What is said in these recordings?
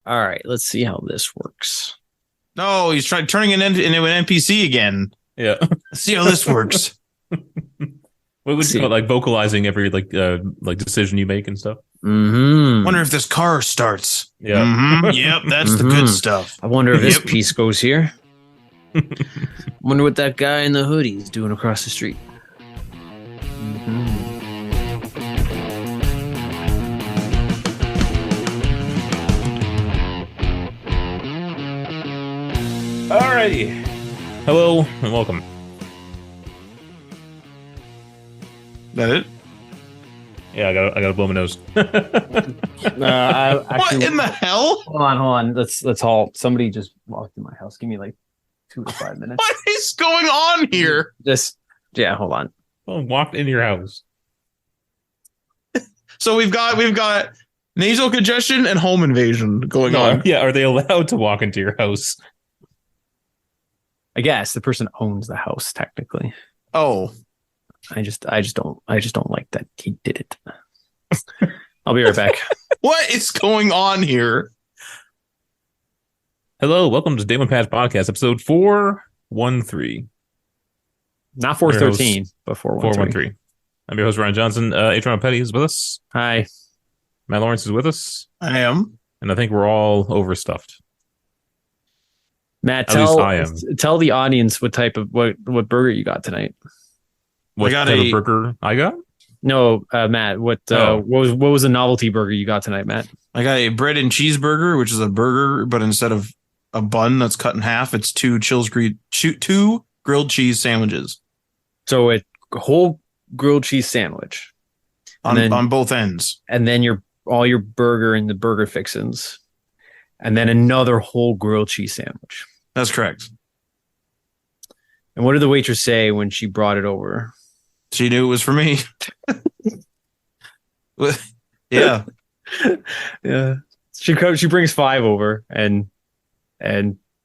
All right, let's see how this works. No, he's turning it into an NPC again. Yeah. Let's see how this works. What would you call it? Like vocalizing every like decision you make and stuff? Mm-hmm. Wonder if this car starts. Yeah. Mm-hmm. Yep, that's the good stuff. I wonder if this piece goes here. Wonder what that guy in the hoodie is doing across the street. Alrighty. Hello and welcome. That it? Yeah, I gotta blow my nose. What in the hell? Hold on. Let's all. Somebody just walked in my house. Give me like 2 to 5 minutes. What is going on here? Hold on. Well, walked into your house. So we've got nasal congestion and home invasion going on. Yeah, are they allowed to walk into your house? I guess the person owns the house technically. Oh, I just don't like that he did it. I'll be right back. what is going on here? Hello, welcome to Day One Patch Podcast, episode 413. Not 413, but 413. I'm your host, Ryan Johnson. Adriano Petty is with us. Hi. Matt Lawrence is with us. I am. And I think we're all overstuffed. Matt, tell the audience what burger you got tonight. What type of burger I got? No, Matt. What was the novelty burger you got tonight, Matt? I got a bread and cheese burger, which is a burger, but instead of a bun that's cut in half, it's two grilled cheese sandwiches. So a whole grilled cheese sandwich on both ends, and then all your burger and the burger fixins, and then another whole grilled cheese sandwich. That's correct. And what did the waitress say when she brought it over? She knew it was for me. Yeah. Yeah. She brings 5 over and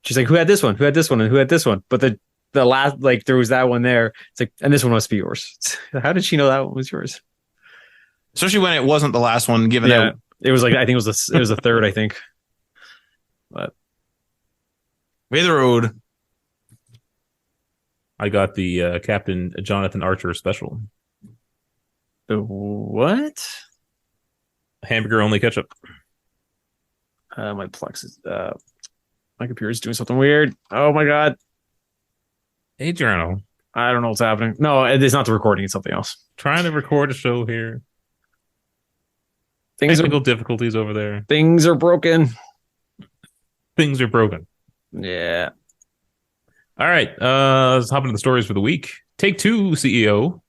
she's like, who had this one? Who had this one? And who had this one? But the last, like, there was that one there. It's like, and this one must be yours. How did she know that one was yours? Especially when it wasn't the last one given out. It was like, I think it was the third, I think. But way the road. I got the Captain Jonathan Archer special. The what? Hamburger only ketchup. My Plex is my computer is doing something weird. Oh my god. Adriano. I don't know what's happening. No, it's not the recording, it's something else. Trying to record a show here. Technical difficulties over there. Things are broken. Things are broken. Yeah. All right, let's hop into the stories for the week. Take-Two CEO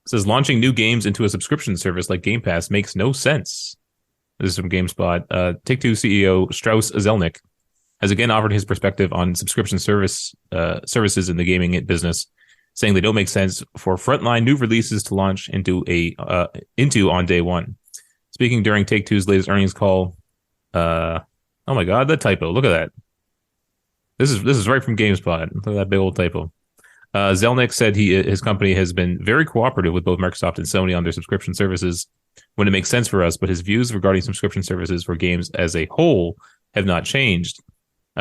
says launching new games into a subscription service like Game Pass makes no sense. This is from GameSpot. Take-Two CEO Strauss Zelnick has again offered his perspective on subscription services in the gaming business, saying they don't make sense for frontline new releases to launch into on day one. Speaking during Take-Two's latest earnings call, oh my god, that typo! Look at that. This is right from GameSpot. Look at that big old typo. Zelnick said his company has been very cooperative with both Microsoft and Sony on their subscription services when it makes sense for us, but his views regarding subscription services for games as a whole have not changed.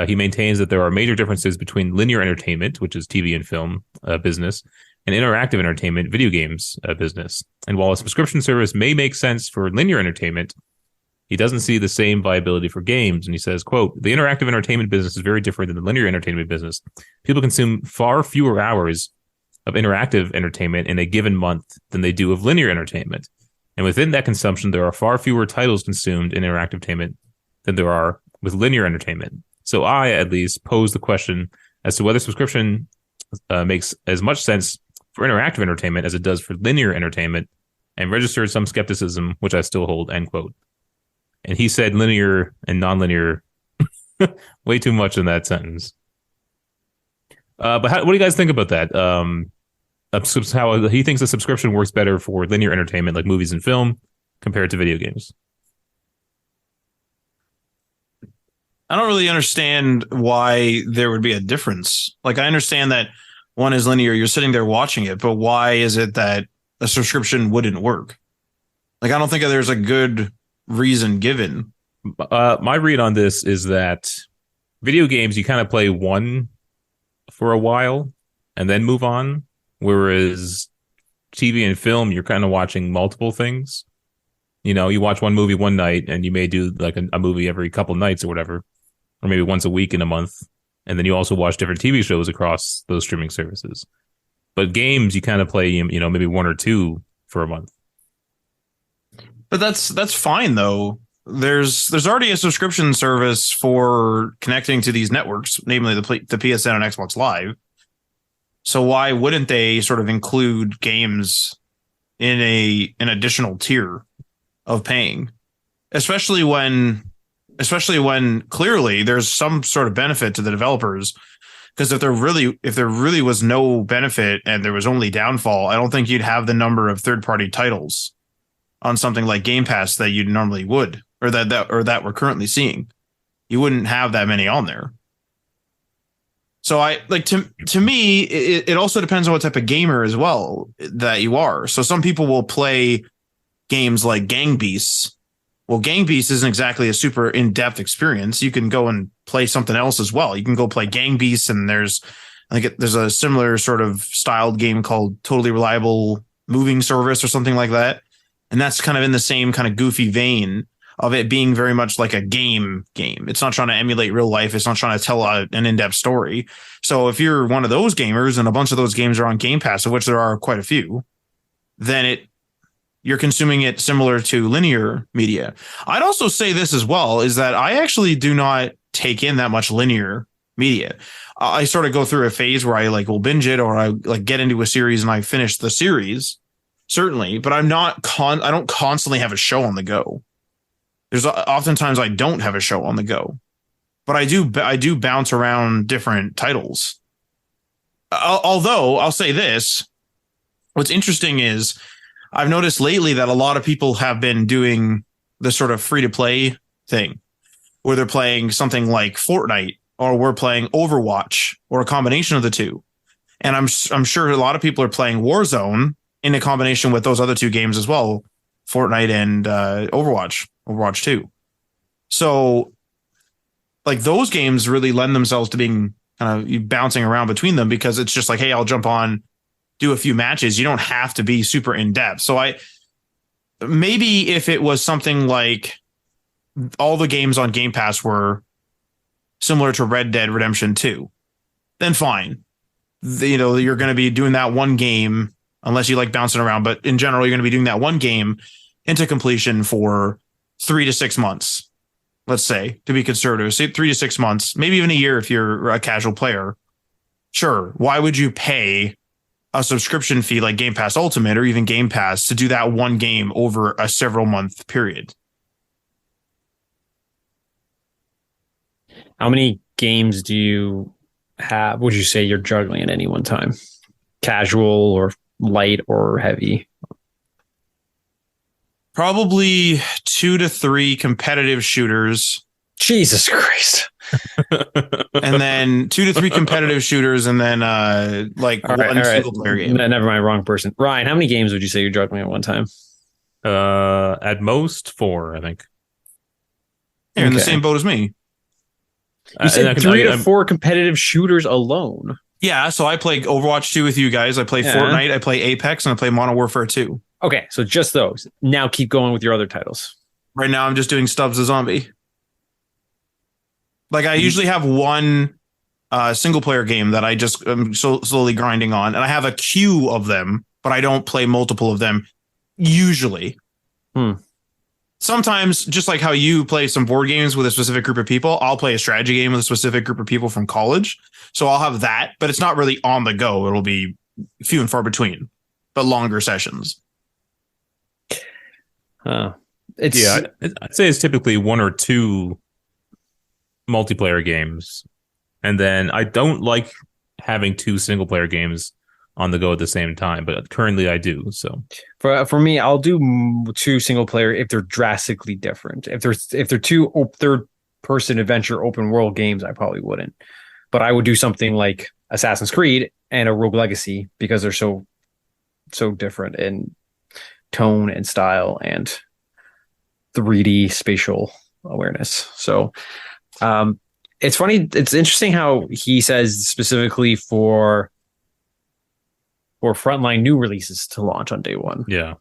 He maintains that there are major differences between linear entertainment, which is TV and film business, and interactive entertainment, video games business. And while a subscription service may make sense for linear entertainment, he doesn't see the same viability for games. And he says, quote, the interactive entertainment business is very different than the linear entertainment business. People consume far fewer hours of interactive entertainment in a given month than they do of linear entertainment. And within that consumption, there are far fewer titles consumed in interactive entertainment than there are with linear entertainment. So I, at least, pose the question as to whether subscription makes as much sense for interactive entertainment as it does for linear entertainment, and registered some skepticism, which I still hold, end quote. And he said linear and non-linear way too much in that sentence. But what do you guys think about that? How he thinks the subscription works better for linear entertainment like movies and film compared to video games. I don't really understand why there would be a difference. Like, I understand that one is linear, you're sitting there watching it, but why is it that a subscription wouldn't work? Like, I don't think there's a good reason given. My read on this is that video games you kind of play one for a while and then move on, whereas TV and film you're kind of watching multiple things. You know, you watch one movie one night and you may do like a movie every couple nights or whatever, or maybe once a week in a month, and then you also watch different TV shows across those streaming services. But games you kind of play, you know, maybe one or two for a month. But that's fine though. There's already a subscription service for connecting to these networks, namely the PSN and Xbox Live. So why wouldn't they sort of include games in an additional tier of paying, especially when clearly there's some sort of benefit to the developers? Because if there really was no benefit and there was only downfall, I don't think you'd have the number of third-party titles on something like Game Pass that you normally would, or that we're currently seeing. You wouldn't have that many on there. So to me, it also depends on what type of gamer as well that you are. So some people will play games like Gang Beasts. Well, Gang Beasts isn't exactly a super in-depth experience. You can go and play something else as well. You can go play Gang Beasts, and there's a similar sort of styled game called Totally Reliable Moving Service or something like that. And that's kind of in the same kind of goofy vein of it being very much like a game. It's not trying to emulate real life. It's not trying to tell an in-depth story. So if you're one of those gamers and a bunch of those games are on Game Pass, of which there are quite a few, then you're consuming it similar to linear media. I'd also say this as well, is that I actually do not take in that much linear media. I sort of go through a phase where I will binge it, or I get into a series and I finish the series. Certainly, but I don't constantly have a show on the go. There's oftentimes I don't have a show on the go, but I do bounce around different titles. Although I'll say this, what's interesting is I've noticed lately that a lot of people have been doing the sort of free to play thing where they're playing something like Fortnite, or we're playing Overwatch, or a combination of the two. And I'm sure a lot of people are playing Warzone in a combination with those other two games as well, Fortnite and Overwatch 2. So those games really lend themselves to being kind of bouncing around between them, because it's just like, hey, I'll jump on, do a few matches. You don't have to be super in depth. So maybe if it was something like all the games on Game Pass were similar to Red Dead Redemption 2, then fine. You're going to be doing that one game, unless you like bouncing around. But in general, you're going to be doing that one game into completion for 3 to 6 months, let's say, to be conservative. Say 3 to 6 months, maybe even a year if you're a casual player. Sure. Why would you pay a subscription fee like Game Pass Ultimate or even Game Pass to do that one game over a several month period? How many games do you have? Would you say you're juggling at any one time? Casual or light or heavy? Probably 2 to 3 competitive shooters. Jesus Christ. And then 2 to 3 competitive shooters, and then one single player game. Never mind, wrong person. Ryan, how many games would you say you're juggling at one time? At most 4, I think. You're in the same boat as me. You said 3 to 4 competitive shooters alone. Yeah, so I play Overwatch 2 with you guys. I play Fortnite, I play Apex, and I play Modern Warfare 2. Okay, so just those. Now keep going with your other titles. Right now, I'm just doing Stubbs the Zombie. I usually have one single player game that I just am slowly grinding on, and I have a queue of them, but I don't play multiple of them usually. Sometimes, just like how you play some board games with a specific group of people, I'll play a strategy game with a specific group of people from college. So I'll have that, but it's not really on the go. It'll be few and far between, but longer sessions. I'd say it's typically 1 or 2 multiplayer games, and then I don't like having 2 single player games on the go at the same time, but currently I do. So for me, I'll do 2 single player if they're drastically different. If they're 2 third person adventure open world games, I probably wouldn't. But I would do something like Assassin's Creed and a Rogue Legacy, because they're so different in tone and style and 3D spatial awareness. So it's funny. It's interesting how he says specifically for frontline new releases to launch on day one. Yeah.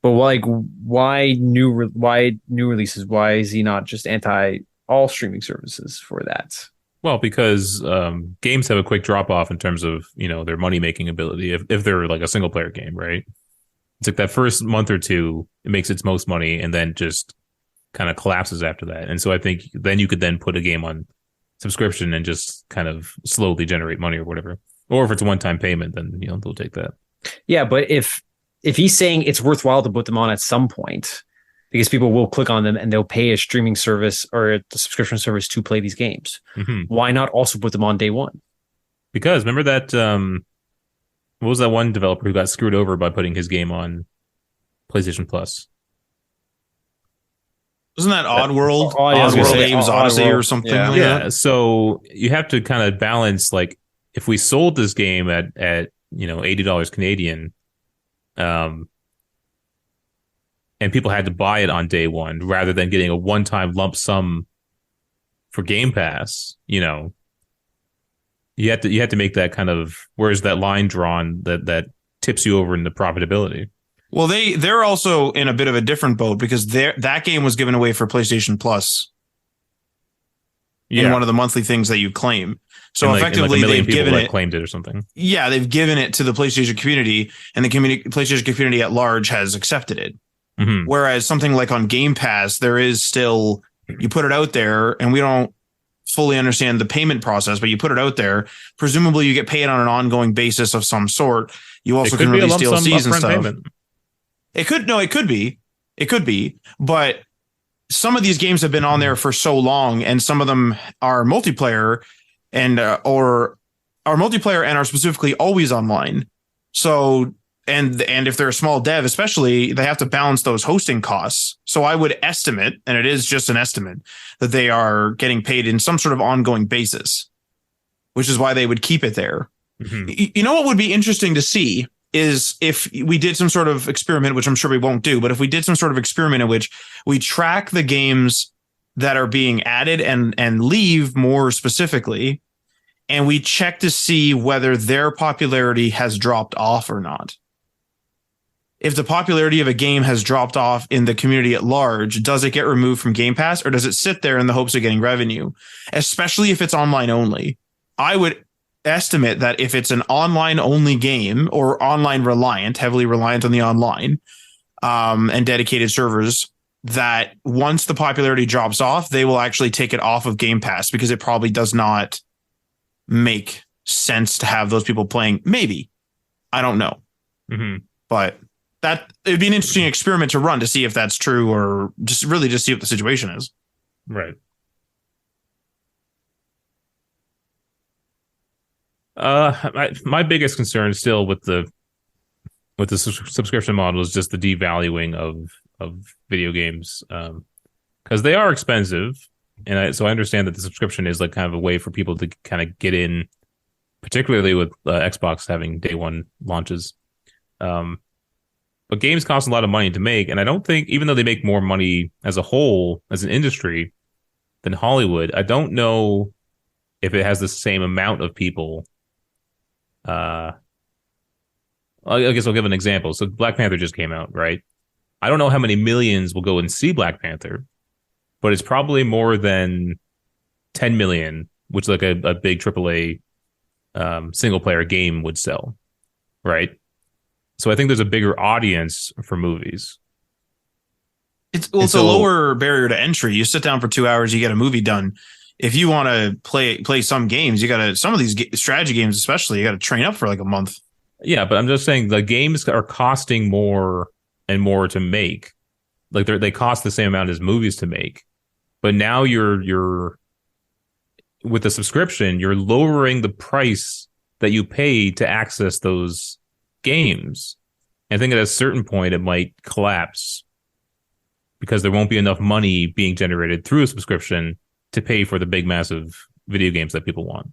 But like, why new releases? Why is he not just anti all streaming services for that? Well, because games have a quick drop off in terms of their money making ability if they're like a single player game, right? It's like that first month or two, it makes its most money and then just kind of collapses after that. And so I think then you could then put a game on subscription and just kind of slowly generate money or whatever. Or if it's a one-time payment, then they'll take that. Yeah, but if he's saying it's worthwhile to put them on at some point, because people will click on them and they'll pay a streaming service or a subscription service to play these games, why not also put them on day one? Because remember that what was that one developer who got screwed over by putting his game on PlayStation Plus? Wasn't that Oddworld? Oddworld Games Odyssey or something like Yeah. that? So you have to kind of balance, like, if we sold this game at $80 Canadian, and people had to buy it on day one rather than getting a one-time lump sum for Game Pass, you have to make that kind of, where's that line drawn that tips you over into profitability. Well, they're also in a bit of a different boat because that game was given away for PlayStation Plus in one of the monthly things that you claim. So effectively, they've given it, claimed it or something. Yeah, they've given it to the PlayStation community, and the PlayStation community at large has accepted it. Mm-hmm. Whereas something like on Game Pass, there is still, you put it out there, and we don't fully understand the payment process, but you put it out there. Presumably, you get paid on an ongoing basis of some sort. You also can release DLCs and stuff. Payment. It could be, but some of these games have been on there for so long, and some of them are multiplayer and or are multiplayer and are specifically always online. So, and if they're a small dev, especially, they have to balance those hosting costs. So I would estimate, and it is just an estimate, that they are getting paid in some sort of ongoing basis, which is why they would keep it there. Mm-hmm. You know what would be interesting to see is if we did some sort of experiment, which I'm sure we won't do, but if we did some sort of experiment in which we track the games that are being added and leave more specifically, and we check to see whether their popularity has dropped off or not. If the popularity of a game has dropped off in the community at large, does it get removed from Game Pass, or does it sit there in the hopes of getting revenue? Especially if it's online only. I would estimate that if it's an online only game or online reliant, heavily reliant on the online and dedicated servers, that once the popularity drops off, they will actually take it off of Game Pass because it probably does not make sense to have those people playing. Maybe. I don't know. Mm-hmm. But it'd be an interesting experiment to run to see if that's true, or just see what the situation is. Right. My biggest concern still with the subscription model is just the devaluing of video games, because they are expensive, and so I understand that the subscription is like kind of a way for people to kind of get in, particularly with Xbox having day one launches. But games cost a lot of money to make, and I don't think, even though they make more money as a whole as an industry than Hollywood, I don't know if it has the same amount of people. I guess I'll give an example. So Black Panther just came out, right? I don't know how many millions will go and see Black Panther, but it's probably more than 10 million, which like a big AAA single player game would sell, right? So I think there's a bigger audience for movies. It's a lower barrier to entry. You sit down for 2 hours, you get a movie done. If you want to play some games, some of these strategy games, especially, you got to train up for like a month. Yeah, but I'm just saying the games are costing more and more to make. Like they cost the same amount as movies to make. But now you're with the subscription, you're lowering the price that you pay to access those games. And I think at a certain point it might collapse because there won't be enough money being generated through a subscription to pay for the big, massive video games that people want.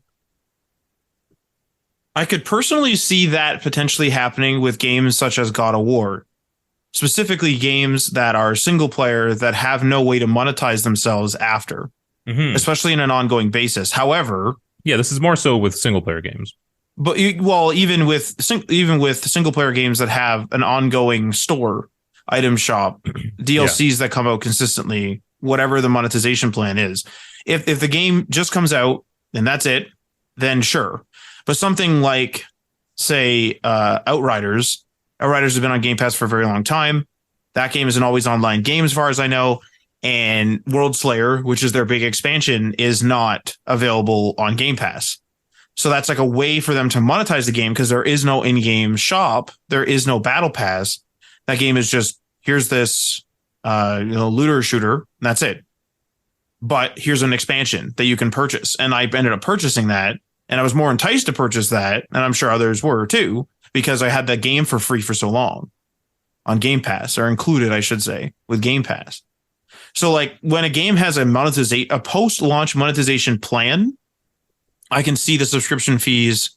I could personally see that potentially happening with games such as God of War, specifically games that are single player that have no way to monetize themselves after, especially in an ongoing basis. However, yeah, this is more so with single player games. But even with single player games that have an ongoing store, item shop, DLCs that come out consistently, whatever the monetization plan is, if the game just comes out and that's it, then sure. But something like, say, Outriders has been on Game Pass for a very long time. That game is an always online game, as far as I know. And World Slayer, which is their big expansion, is not available on Game Pass. So that's like a way for them to monetize the game because there is no in-game shop. There is no battle pass. That game is just, here's this looter shooter, and that's it. But here's an expansion that you can purchase. And I ended up purchasing that, and I was more enticed to purchase that, and I'm sure others were too, because I had that game for free for so long on Game Pass, or included, I should say, with Game Pass. So like when a game has a post-launch monetization plan, I can see the subscription fees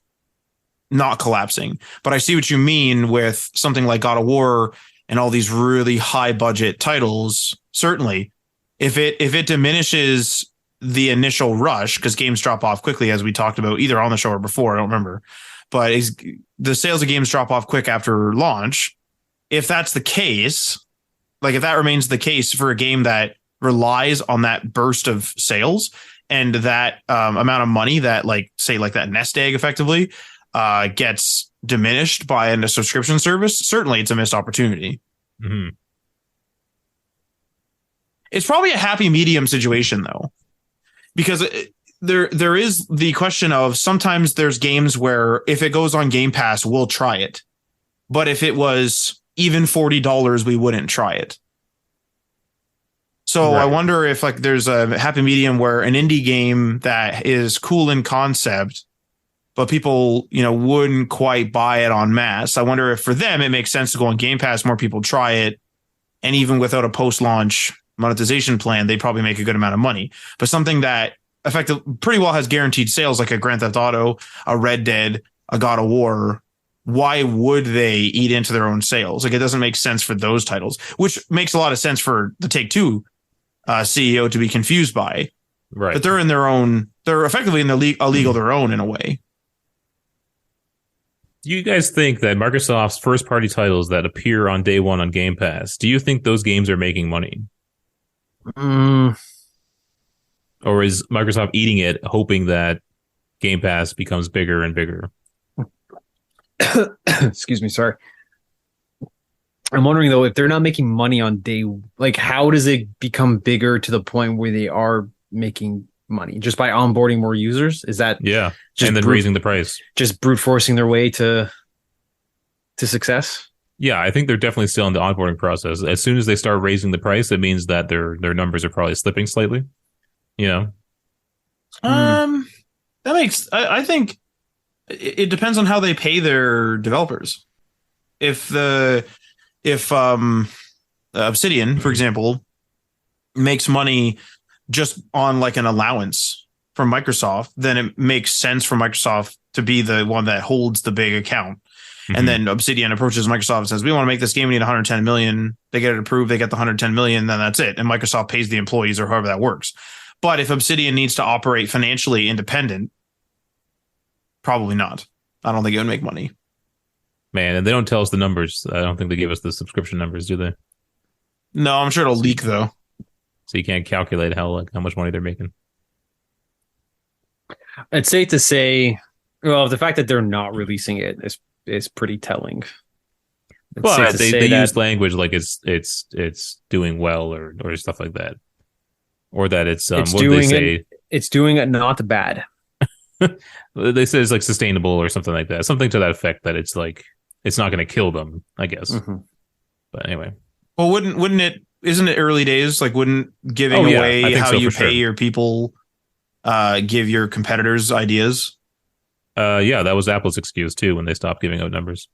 not collapsing. But I see what you mean with something like God of War and all these really high budget titles. Certainly, if it diminishes the initial rush, because games drop off quickly, as we talked about either on the show or before, I don't remember. But the sales of games drop off quick after launch. If that's the case, like if that remains the case for a game that relies on that burst of sales, and that amount of money that, like, say, like that nest egg effectively gets diminished by a subscription service, certainly it's a missed opportunity. Mm-hmm. It's probably a happy medium situation, though, because there is the question of sometimes there's games where if it goes on Game Pass, we'll try it. But if it was even $40, we wouldn't try it. So right. I wonder if like there's a happy medium where an indie game that is cool in concept, but people, wouldn't quite buy it en masse. I wonder if for them it makes sense to go on Game Pass, more people try it, and even without a post-launch monetization plan, they probably make a good amount of money. But something that effectively pretty well has guaranteed sales, like a Grand Theft Auto, a Red Dead, a God of War, why would they eat into their own sales? Like, it doesn't make sense for those titles, which makes a lot of sense for the Take-Two CEO to be confused by, right? But they're effectively in a league of their own in a way. Do you guys think that Microsoft's first party titles that appear on day one on Game Pass, do you think those games are making money? Or is Microsoft eating it, hoping that Game Pass becomes bigger and bigger? Excuse me, sorry. I'm wondering, though, if they're not making money on day, like, how does it become bigger to the point where they are making money? Just by onboarding more users? Is that and then raising the price? Just brute forcing their way to success? Yeah, I think they're definitely still in the onboarding process. As soon as they start raising the price, it means that their numbers are probably slipping slightly. That makes. I think it depends on how they pay their developers. If Obsidian, for example, makes money just on like an allowance from Microsoft, then it makes sense for Microsoft to be the one that holds the big account. Mm-hmm. And then Obsidian approaches Microsoft and says, we want to make this game, we need 110 million. They get it approved, they get the 110 million, then that's it. And Microsoft pays the employees or however that works. But if Obsidian needs to operate financially independent, probably not. I don't think it would make money. Man, and they don't tell us the numbers. I don't think they give us the subscription numbers, do they? No, I'm sure it'll leak, though. So you can't calculate how much money they're making. It's safe to say, well, the fact that they're not releasing it is pretty telling. Well, they use language like it's doing well or stuff like that, or that it's it's doing it not bad. They say it's like sustainable or something like that, something to that effect. That it's like it's not going to kill them, I guess. Mm-hmm. But anyway, well, wouldn't it? Isn't it early days? Like, wouldn't giving away how you pay your people give your competitors ideas? Yeah, that was Apple's excuse too when they stopped giving out numbers.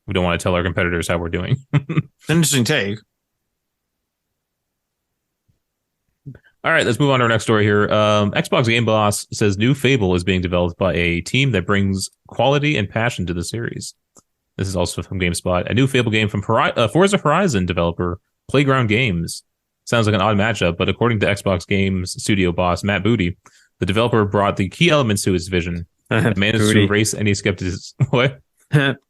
We don't want to tell our competitors how we're doing. It's an interesting take. All right, let's move on to our next story here. Xbox Game Boss says new Fable is being developed by a team that brings quality and passion to the series. This is also from GameSpot. A new Fable game from Forza Horizon developer Playground Games. Sounds like an odd matchup, but according to Xbox Games studio boss Matt Booty, the developer brought the key elements to his vision and managed to erase any skepticism. What?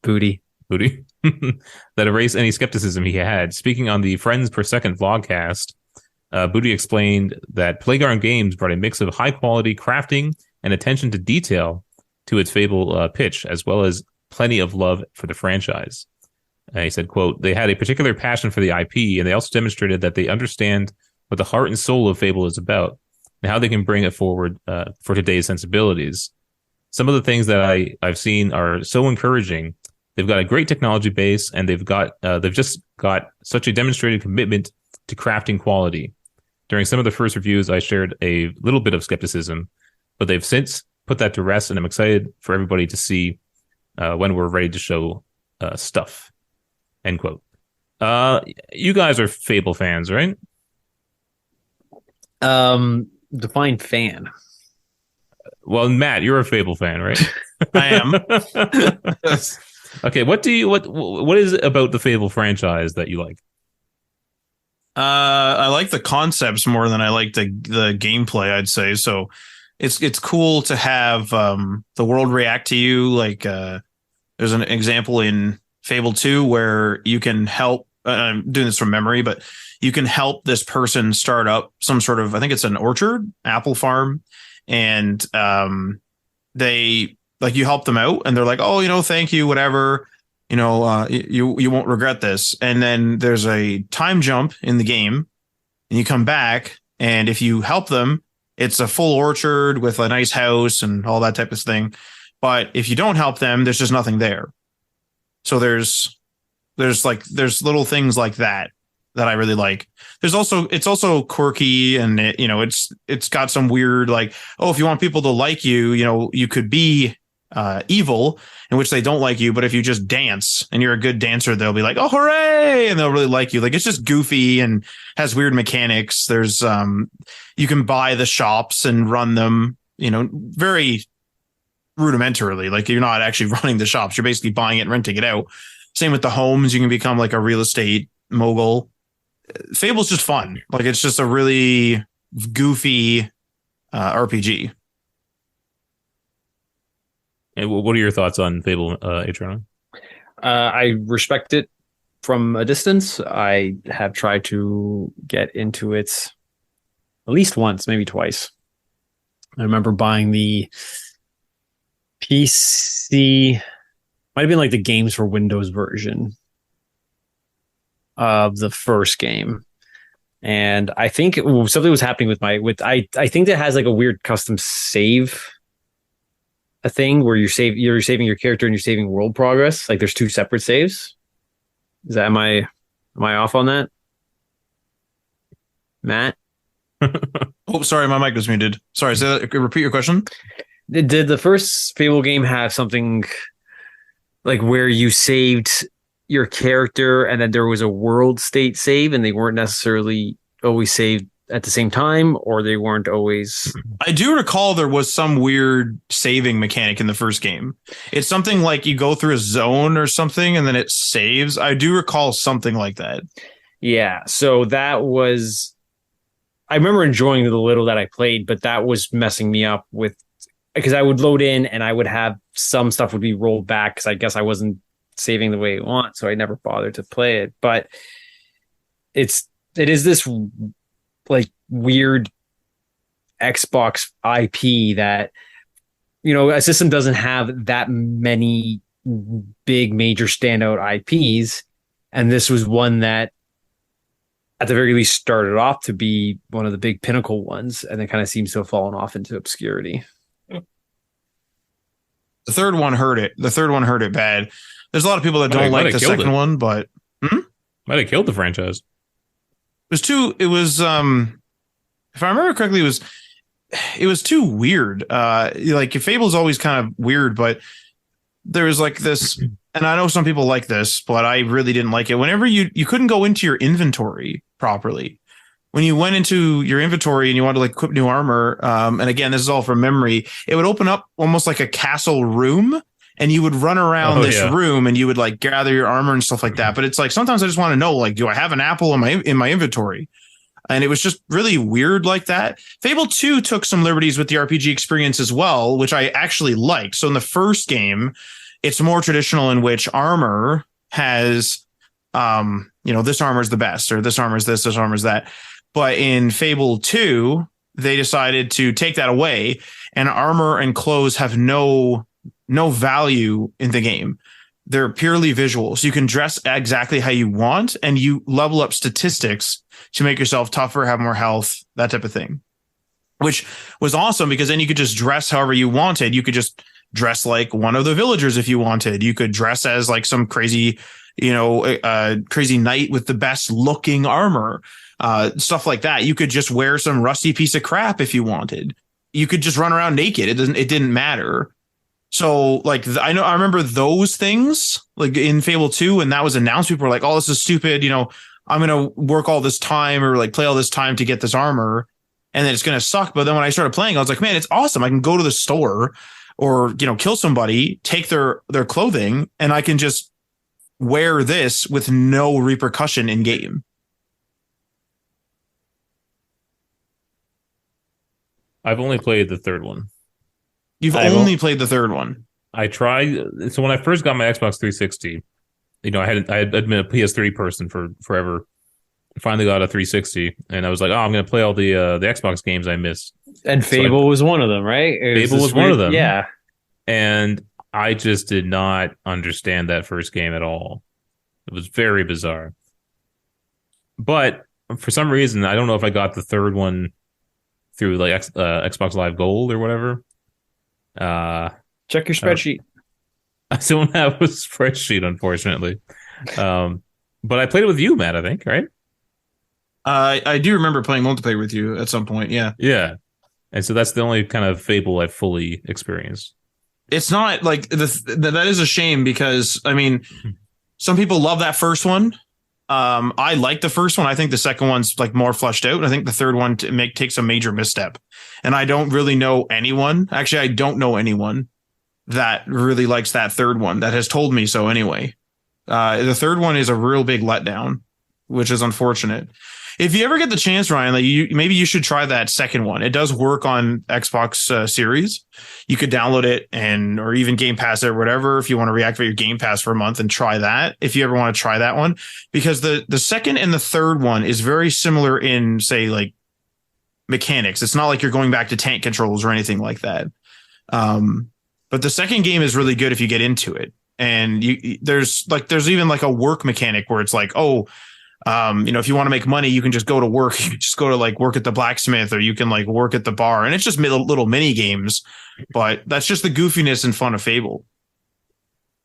Booty. That erased any skepticism he had. Speaking on the Friends Per Second vlogcast, Booty explained that Playground Games brought a mix of high-quality crafting and attention to detail to its Fable pitch, as well as plenty of love for the franchise. He said, quote, they had a particular passion for the IP, and they also demonstrated that they understand what the heart and soul of Fable is about and how they can bring it forward for today's sensibilities. Some of the things that I've seen are so encouraging. They've got a great technology base, and they've just got such a demonstrated commitment to crafting quality. During some of the first reviews, I shared a little bit of skepticism, but they've since put that to rest, and I'm excited for everybody to see when we're ready to show stuff. End quote. You guys are Fable fans, right? Define fan. Well, Matt, you're a Fable fan, right? I am. Yes. Okay, what is it about the Fable franchise that you like? I like the concepts more than I like the gameplay, I'd say. So it's cool to have the world react to you. Like there's an example in Fable 2 where you can help. I'm doing this from memory, but you can help this person start up some sort of, I think it's an orchard, apple farm, and they like you help them out, and they're like, oh, thank you, whatever. You won't regret this. And then there's a time jump in the game, and you come back, and if you help them, it's a full orchard with a nice house and all that type of thing. But if you don't help them, there's just nothing there. So there's little things like that I really like. It's also quirky, and it's got some weird, like, oh, if you want people to like you, you could be evil, in which they don't like you, but if you just dance and you're a good dancer, they'll be like, oh, hooray, and they'll really like you. Like, it's just goofy and has weird mechanics. There's you can buy the shops and run them, very rudimentarily. Like, you're not actually running the shops, you're basically buying it and renting it out. Same with the homes. You can become like a real estate mogul. Fable's just fun. Like, it's just a really goofy RPG. And what are your thoughts on Fable, Adriano? I respect it from a distance. I have tried to get into it at least once, maybe twice. I remember buying the PC, might have been like the Games for Windows version of the first game. And I think something was happening I think that has like a weird custom save, a thing where you're saving your character and you're saving world progress. Like, there's two separate saves. Am I off on that, Matt? Oh, sorry, my mic was muted. Sorry, repeat your question. Did the first Fable game have something like where you saved your character and then there was a world state save, and they weren't necessarily always saved at the same time, or they weren't always? I do recall there was some weird saving mechanic in the first game. It's something like you go through a zone or something and then it saves. I do recall something like that. Yeah, so that was, I remember enjoying the little that I played, but that was messing me up because I would load in and I would have some stuff would be rolled back because I guess I wasn't saving the way I want, so I never bothered to play it. But it is this like weird Xbox IP that, a system doesn't have that many big major standout IPs, and this was one that at the very least started off to be one of the big pinnacle ones, and then kind of seems to have fallen off into obscurity. The third one hurt it. Bad. There's a lot of people that don't like the second one, but might have killed the franchise. It was if I remember correctly, it was too weird. Like, Fable's always kind of weird, but there was like this, and I know some people like this, but I really didn't like it. Whenever you couldn't go into your inventory properly. When you went into your inventory and you wanted to like equip new armor, and again, this is all from memory, it would open up almost like a castle room, and you would run around Oh, this yeah. room and you would like gather your armor and stuff like that. But it's like sometimes I just want to know, like, do I have an apple in my inventory? And it was just really weird like that. Fable 2 took some liberties with the RPG experience as well, which I actually liked. So in the first game, it's more traditional in which armor has, this armor is the best, or this armor is this armor is that. But in Fable 2, they decided to take that away, and armor and clothes have no value in the game. They're purely visual. So you can dress exactly how you want, and you level up statistics to make yourself tougher, have more health, that type of thing, which was awesome because then you could just dress however you wanted. You could just dress like one of the villagers if you wanted. You could dress as like some crazy, crazy knight with the best looking armor, stuff like that. You could just wear some rusty piece of crap if you wanted. You could just run around naked. It didn't matter. So like, I remember those things like in Fable 2 when that was announced, people were like, oh, this is stupid. I'm going to work all this time or like play all this time to get this armor and then it's going to suck. But then when I started playing, I was like, man, it's awesome. I can go to the store or, kill somebody, take their clothing, and I can just wear this with no repercussion in game. I've only played the third one. You've only played the third one. I tried. So when I first got my Xbox 360, I had been a PS3 person for forever. Finally got a 360, and I was like, oh, I'm going to play all the Xbox games I missed. And Fable was one of them, right? Fable was one of them. Yeah. And I just did not understand that first game at all. It was very bizarre. But for some reason, I don't know if I got the third one through like Xbox Live Gold or whatever. Check your spreadsheet. I don't have a spreadsheet, unfortunately. But I played it with you, Matt, I think, right? I do remember playing multiplayer with you at some point. Yeah. Yeah. And so that's the only kind of Fable I've fully experienced. It's not like that is a shame because, I mean, some people love that first one. I like the first one. I think the second one's like more fleshed out. I think the third one takes a major misstep. And I don't really know anyone. Actually, I don't know anyone that really likes that third one that has told me so anyway. The third one is a real big letdown, which is unfortunate. If you ever get the chance, Ryan, like maybe you should try that second one. It does work on Xbox Series. You could download it or even Game Pass it or whatever if you want to reactivate your Game Pass for a month and try that. If you ever want to try that one, because the second and the third one is very similar in, say, like mechanics. It's not like you're going back to tank controls or anything like that. But the second game is really good if you get into it. And there's even like a work mechanic where it's like, if you want to make money, you can just go to work. You can just go to like work at the blacksmith, or you can like work at the bar, and it's just little mini games. But that's just the goofiness and fun of Fable.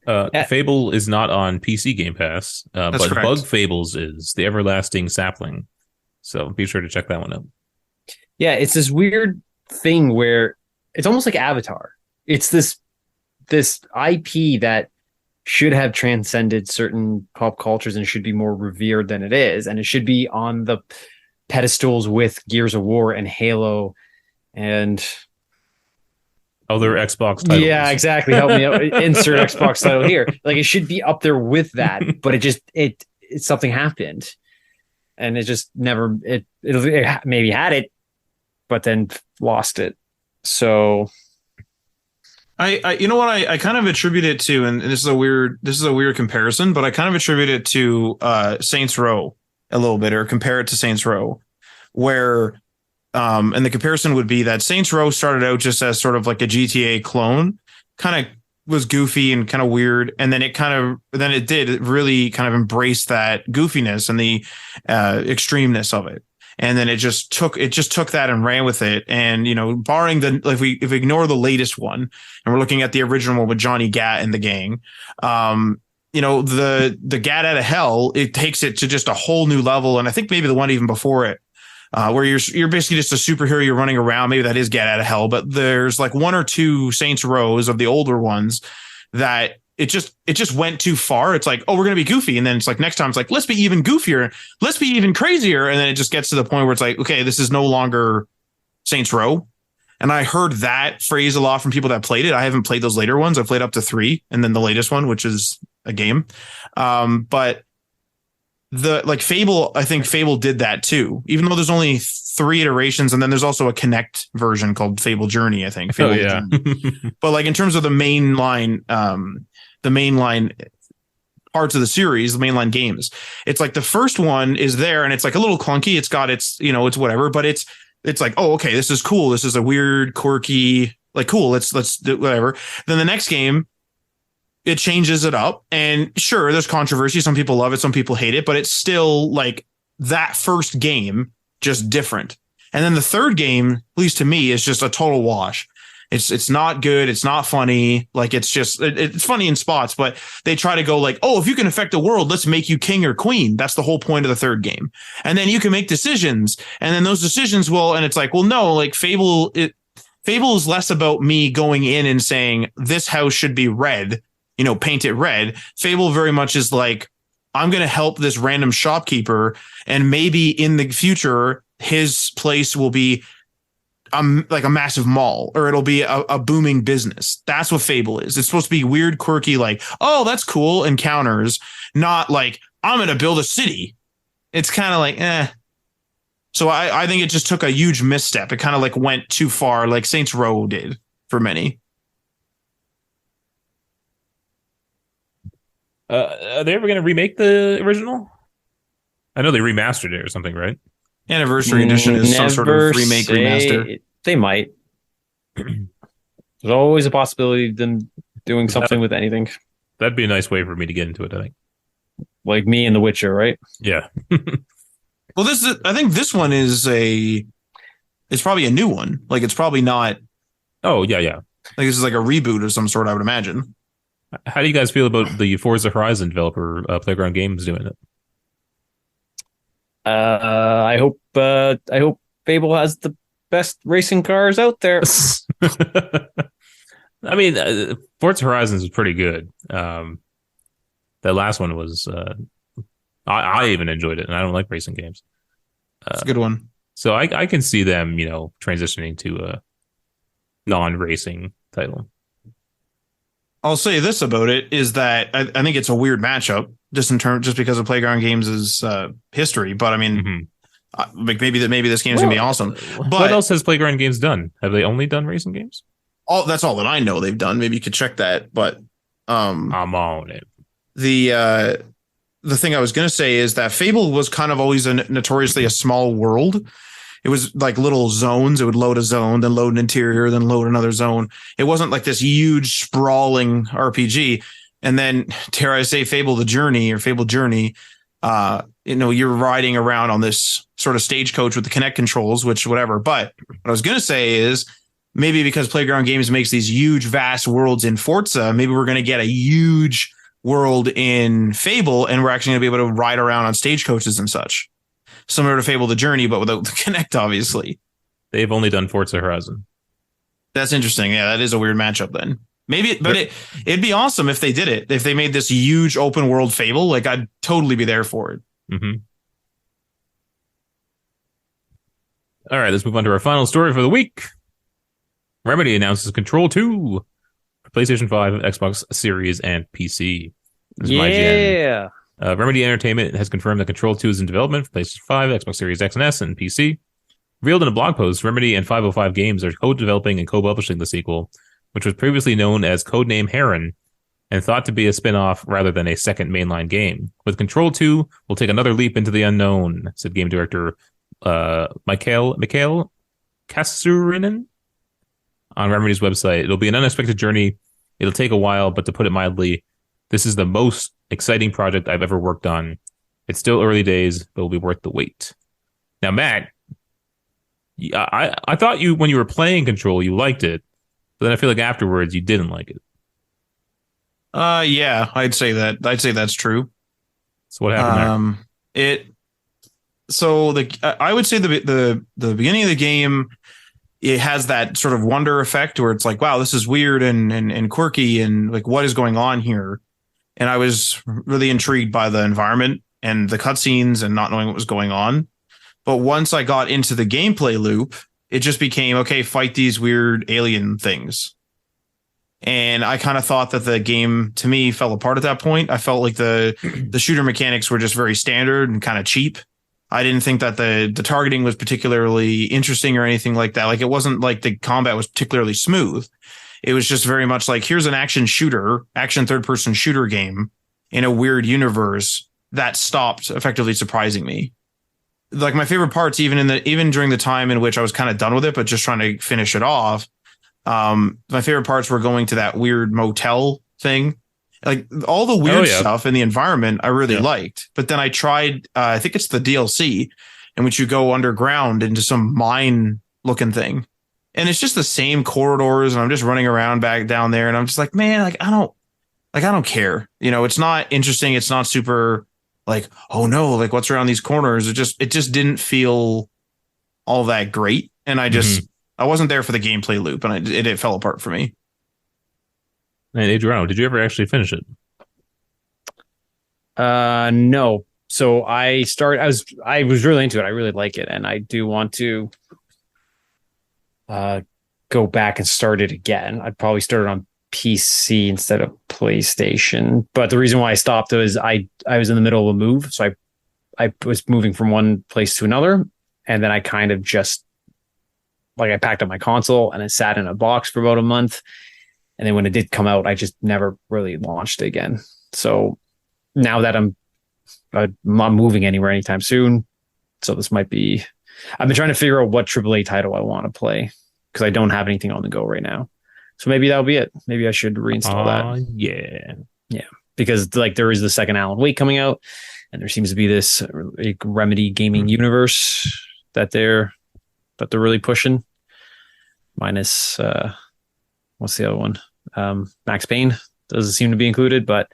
Fable is not on PC Game Pass, but correct. Bug Fables is the Everlasting Sapling. So be sure to check that one out. Yeah, it's this weird thing where it's almost like Avatar. It's this IP that should have transcended certain pop cultures and should be more revered than it is. And it should be on the pedestals with Gears of War and Halo and other Xbox titles. Yeah, exactly. Help me out. Insert Xbox title here. Like it should be up there with that, but it something happened. And it just never, it maybe had it, but then lost it. So I kind of attribute it to, and this is a weird comparison, but I kind of attribute it to Saints Row a little bit, or compare it to Saints Row, where and the comparison would be that Saints Row started out just as sort of like a GTA clone, kind of was goofy and kind of weird, and then it did really kind of embrace that goofiness and the extremeness of it. And then it just took that and ran with it. And, barring if we ignore the latest one and we're looking at the original one with Johnny Gat and the gang, the Gat out of hell, it takes it to just a whole new level. And I think maybe the one even before it, where you're basically just a superhero, you're running around. Maybe that is Gat out of hell, but there's like one or two Saints Rows of the older ones that it just went too far. It's like, oh, we're going to be goofy. And then it's like, next time it's like, let's be even goofier. Let's be even crazier. And then it just gets to the point where it's like, okay, this is no longer Saints Row. And I heard that phrase a lot from people that played it. I haven't played those later ones. I played up to 3 and then the latest one, which is a game. But Fable, I think Fable did that too, even though there's only 3 iterations. And then there's also a Connect version called Fable Journey, I think. Fable Journey. But like in terms of the mainline parts of the series, the mainline games, it's like the first one is there and it's like a little clunky. It's got its, it's whatever, but it's like, oh, okay, this is cool. This is a weird, quirky, like, cool. Let's do whatever. Then the next game, it changes it up, and sure, there's controversy. Some people love it, some people hate it, but it's still like that first game, just different. And then the third game, at least to me, is just a total wash. It's not good. It's not funny. Like, it's just, it's funny in spots, but they try to go like, oh, if you can affect the world, let's make you king or queen. That's the whole point of the third game. And then you can make decisions, and then those decisions will, and it's like, well, no, like Fable is less about me going in and saying this house should be red, paint it red. Fable very much is like, I'm going to help this random shopkeeper, and maybe in the future, his place will be like a massive mall, or it'll be a booming business. That's what Fable is. It's supposed to be weird, quirky, like, oh, that's cool encounters, not like, I'm going to build a city. It's kind of like, eh. So I think it just took a huge misstep. It kind of like went too far, like Saints Row did for many. Are they ever going to remake the original? I know they remastered it or something, right? Anniversary Edition is some sort of remake, remaster. They might. There's always a possibility of them doing something with anything. That'd be a nice way for me to get into it, I think. Like me and The Witcher, right? Yeah. Well, I think this one it's probably a new one. Like, it's probably not. Oh, yeah. Like, this is like a reboot of some sort, I would imagine. How do you guys feel about the Forza Horizon developer, Playground Games, doing it? I hope Fable has the best racing cars out there. I mean, Forza Horizons is pretty good. That last one was, I even enjoyed it, and I don't like racing games. It's a good one. So I can see them, transitioning to a non-racing title. I'll say this about it is that I think it's a weird matchup just because of Playground Games' history. But I mean, maybe this game's gonna be awesome. But what else has Playground Games done? Have they only done racing games? That's all that I know they've done. Maybe you could check that. But I'm on it. The thing I was gonna say is that Fable was kind of always notoriously a small world. It was like little zones. It would load a zone, then load an interior, then load another zone. It wasn't like this huge sprawling RPG. And then, dare I say, Fable Journey, you're riding around on this sort of stagecoach with the Kinect controls, which whatever. But what I was going to say is maybe because Playground Games makes these huge, vast worlds in Forza, maybe we're going to get a huge world in Fable, and we're actually going to be able to ride around on stagecoaches and such. Similar to Fable the Journey, but without the Kinect, obviously. They've only done Forza Horizon. That's interesting. Yeah, that is a weird matchup then. Maybe, but it'd be awesome if they did it. If they made this huge open world Fable, like, I'd totally be there for it. Mm-hmm. All right, let's move on to our final story for the week. Remedy announces Control 2 for PlayStation 5, Xbox Series, and PC. This is yeah. Remedy Entertainment has confirmed that Control 2 is in development for PlayStation 5, Xbox Series X and S, and PC. Revealed in a blog post, Remedy and 505 Games are co-developing and co-publishing the sequel, which was previously known as Codename Heron, and thought to be a spin-off rather than a second mainline game. With Control 2, we'll take another leap into the unknown, said game director Mikhail Kasurinen on Remedy's website. It'll be an unexpected journey. It'll take a while, but to put it mildly, this is the most exciting project I've ever worked on. It's still early days, but it'll be worth the wait. Now, Matt, I thought when you were playing Control, you liked it, but then I feel like afterwards you didn't like it. Yeah, I'd say that. I'd say that's true. So what happened there? I would say the beginning of the game, it has that sort of wonder effect where it's like, wow, this is weird and quirky and like, what is going on here? And I was really intrigued by the environment and the cutscenes and not knowing what was going on. But once I got into the gameplay loop, it just became, okay, fight these weird alien things. And I kind of thought that the game to me fell apart at that point. I felt like the shooter mechanics were just very standard and kind of cheap. I didn't think that the targeting was particularly interesting or anything like that. Like, it wasn't like the combat was particularly smooth. It was just very much like, here's an action third person shooter game in a weird universe that stopped effectively surprising me. Like, my favorite parts, even during the time in which I was kind of done with it, but just trying to finish it off. My favorite parts were going to that weird motel thing. Like, all the weird stuff in the environment I really liked. But then I tried, I think it's the DLC, in which you go underground into some mine looking thing. And it's just the same corridors, and I'm just running around back down there, and I'm just like, man, I don't care. You know, it's not interesting. It's not super like, oh no, like, what's around these corners? It just didn't feel all that great. And I wasn't there for the gameplay loop, and it fell apart for me. And Adriano, did you ever actually finish it? No. So I was really into it. I really like it, and I do want to go back and start it again. I'd probably start it on PC instead of PlayStation. But the reason why I stopped was I was in the middle of a move, so I was moving from one place to another, and then I kind of just I packed up my console and it sat in a box for about a month. And then when it did come out, I just never really launched it again. So now that I'm not moving anywhere anytime soon, so this might be. I've been trying to figure out what AAA title I want to play because I don't have anything on the go right now. So maybe that'll be it. Maybe I should reinstall that. Yeah, because there is the second Alan Wake coming out, and there seems to be this Remedy gaming universe that they're really pushing. Minus what's the other one? Max Payne doesn't seem to be included, but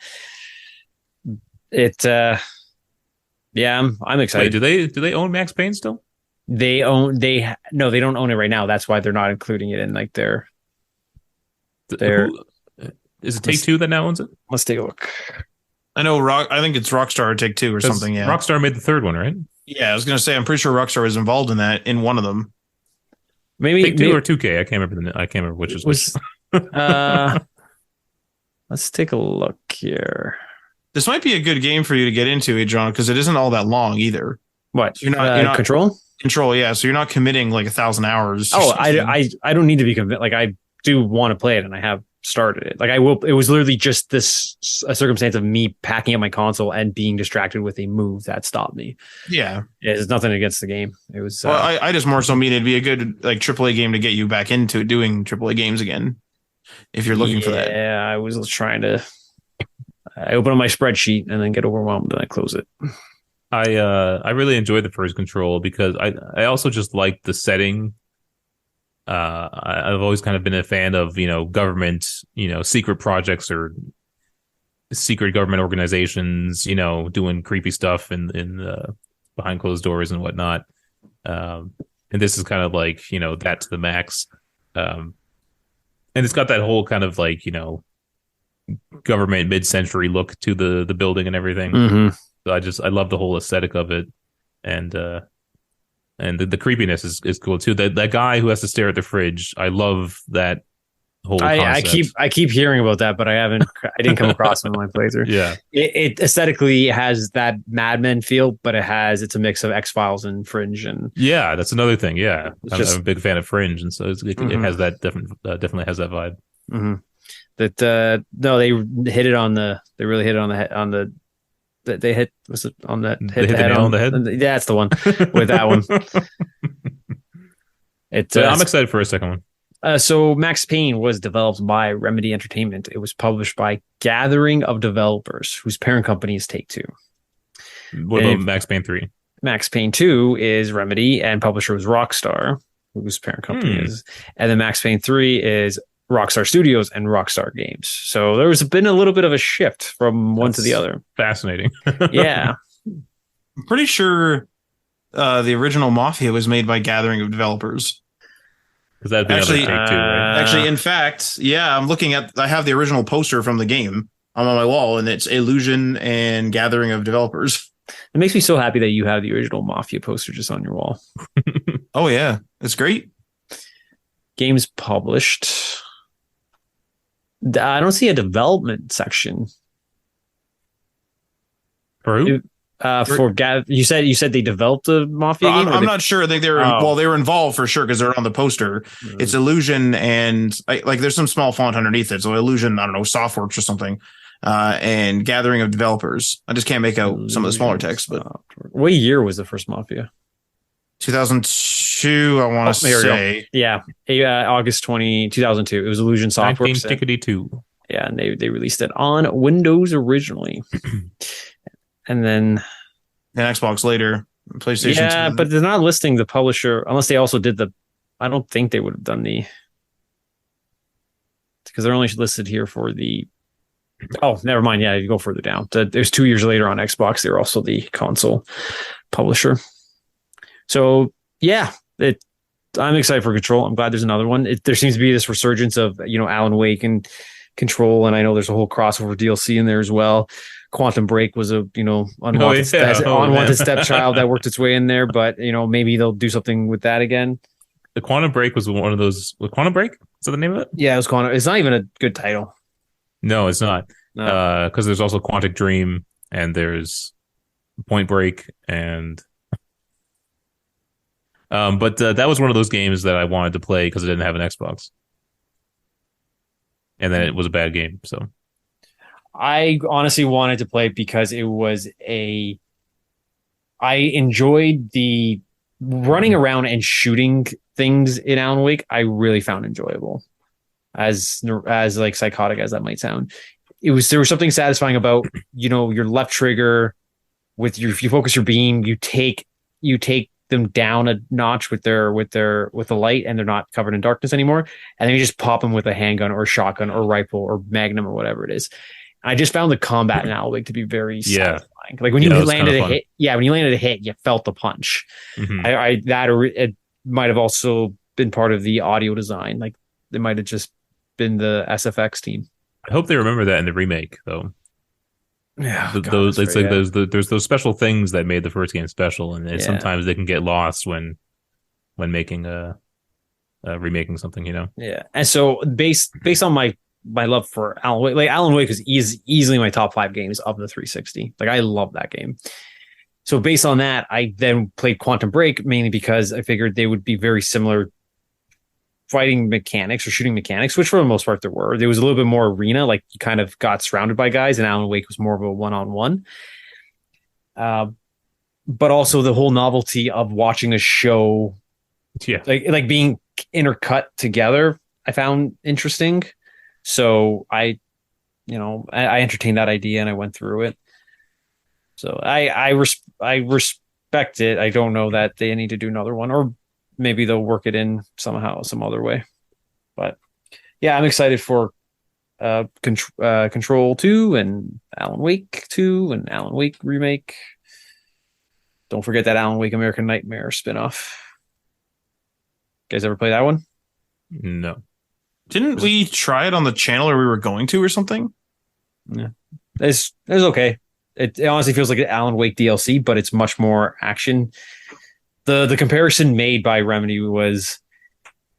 it I'm excited. Wait, do they own Max Payne still? No, they don't own it right now. That's why they're not including it in their is it Take-Two that now owns it? Let's take a look. I know I think it's Rockstar or Take-Two or something. Yeah, Rockstar made the third one, right? Yeah, I was gonna say I'm pretty sure Rockstar was involved in one of them. Maybe Take-Two or 2K. I can't remember which is which. Let's take a look here. This might be a good game for you to get into, Adriano, because it isn't all that long either. What? You're not Control? Control, yeah. So you're not committing 1,000 hours. Oh, I don't need to be convinced. I do want to play it, and I have started it. I will. It was literally just a circumstance of me packing up my console and being distracted with a move that stopped me. Yeah, it's nothing against the game. It was. Well, I just more so mean it'd be a good AAA game to get you back into doing AAA games again, if you're looking for that. Yeah, I was trying to. I open up my spreadsheet and then get overwhelmed and I close it. I really enjoyed the first Control because I also just liked the setting. I've always kind of been a fan of, government, secret projects or secret government organizations, doing creepy stuff in behind closed doors and whatnot. And this is kind of that to the max. And it's got that whole kind of government mid-century look to the building and everything. Mm-hmm. So I love the whole aesthetic of it. And the creepiness is cool too. That guy who has to stare at the fridge, I love that whole concept. I keep hearing about that, but I didn't come across it in my playthrough. Yeah, it aesthetically has that Mad Men feel, but it's a mix of X-Files and Fringe, and yeah, that's another thing. Yeah, I'm a big fan of Fringe, and so it has that definitely has that vibe. Mm-hmm. That no, they really hit it on the they hit was it on that hit the head on the head. Yeah, that's the one with that one. I'm excited for a second one. So Max Payne was developed by Remedy Entertainment. It was published by Gathering of Developers, whose parent company is Take-Two. What about Max Payne 3? Max Payne 2 is Remedy, and publisher was Rockstar, whose parent company is. And then Max Payne 3 is Rockstar Studios and Rockstar Games. So there's been a little bit of a shift from one to the other. Fascinating. Yeah. I'm pretty sure the original Mafia was made by Gathering of Developers. Because that'd be actually, Take-Two, right? Actually, in fact, yeah, I have the original poster from the game on my wall, and it's Illusion and Gathering of Developers. It makes me so happy that you have the original Mafia poster just on your wall. Oh, yeah. It's great. games published. I don't see a development section. For who? For Gav, you said they developed a Mafia game. I'm not sure. I think they were they were involved for sure because they're on the poster. It's Illusion and like there's some small font underneath it. So Illusion, I don't know, Softworks or something, and Gathering of Developers. I just can't make out some of the smaller text. But what year was the first Mafia? 2002, I want to say. Yeah, August 2002. It was Illusion Softworks. 1952. Yeah, and they released it on Windows originally. And then Xbox later, PlayStation. Yeah, but they're not listing the publisher unless they also did the. I don't think they would have done because they're only listed here for the. Oh, never mind. Yeah, you go further down. There's 2 years later on Xbox. They're also the console publisher. So yeah, I'm excited for Control. I'm glad there's another one. There seems to be this resurgence of Alan Wake and Control, and I know there's a whole crossover DLC in there as well. Quantum Break was a unwanted stepchild that worked its way in there, but maybe they'll do something with that again. The Quantum Break was one of those. With Quantum Break, is that the name of it? Yeah, it was Quantum. It's not even a good title. No, it's not. No. Because there's also Quantic Dream and there's Point Break and. But that was one of those games that I wanted to play because I didn't have an Xbox, and then it was a bad game. So. I honestly wanted to play it because I enjoyed the running around and shooting things in Alan Wake. I really found enjoyable, as like psychotic as that might sound. There was something satisfying about your left trigger with if you focus your beam, you take them down a notch with the light, and they're not covered in darkness anymore, and then you just pop them with a handgun or shotgun or rifle or magnum or whatever it is. I just found the combat in Alan Wake to be very satisfying. Like when you landed a hit, when you landed a hit, you felt the punch. Mm-hmm. It might have also been part of the audio design. Like it might have just been the SFX team. I hope they remember that in the remake, though. Yeah, there's those special things that made the first game special, and sometimes they can get lost when making remaking something. Yeah, and so based on my love for Alan Wake, like Alan Wake is easily my top 5 games of the 360. Like I love that game. So based on that, I then played Quantum Break mainly because I figured they would be very similar fighting mechanics or shooting mechanics, which for the most part there were. There was a little bit more arena, like you kind of got surrounded by guys, and Alan Wake was more of a one-on-one. But also the whole novelty of watching a show, like being intercut together, I found interesting. So I entertained that idea and I went through it. So I respect it. I don't know that they need to do another one, or maybe they'll work it in somehow, some other way. But yeah, I'm excited for Control 2 and Alan Wake 2 and Alan Wake remake. Don't forget that Alan Wake American Nightmare spinoff. You guys ever play that one? No. Didn't we try it on the channel, or we were going to, or something? Yeah, it's okay. It honestly feels like an Alan Wake DLC, but it's much more action. The comparison made by Remedy was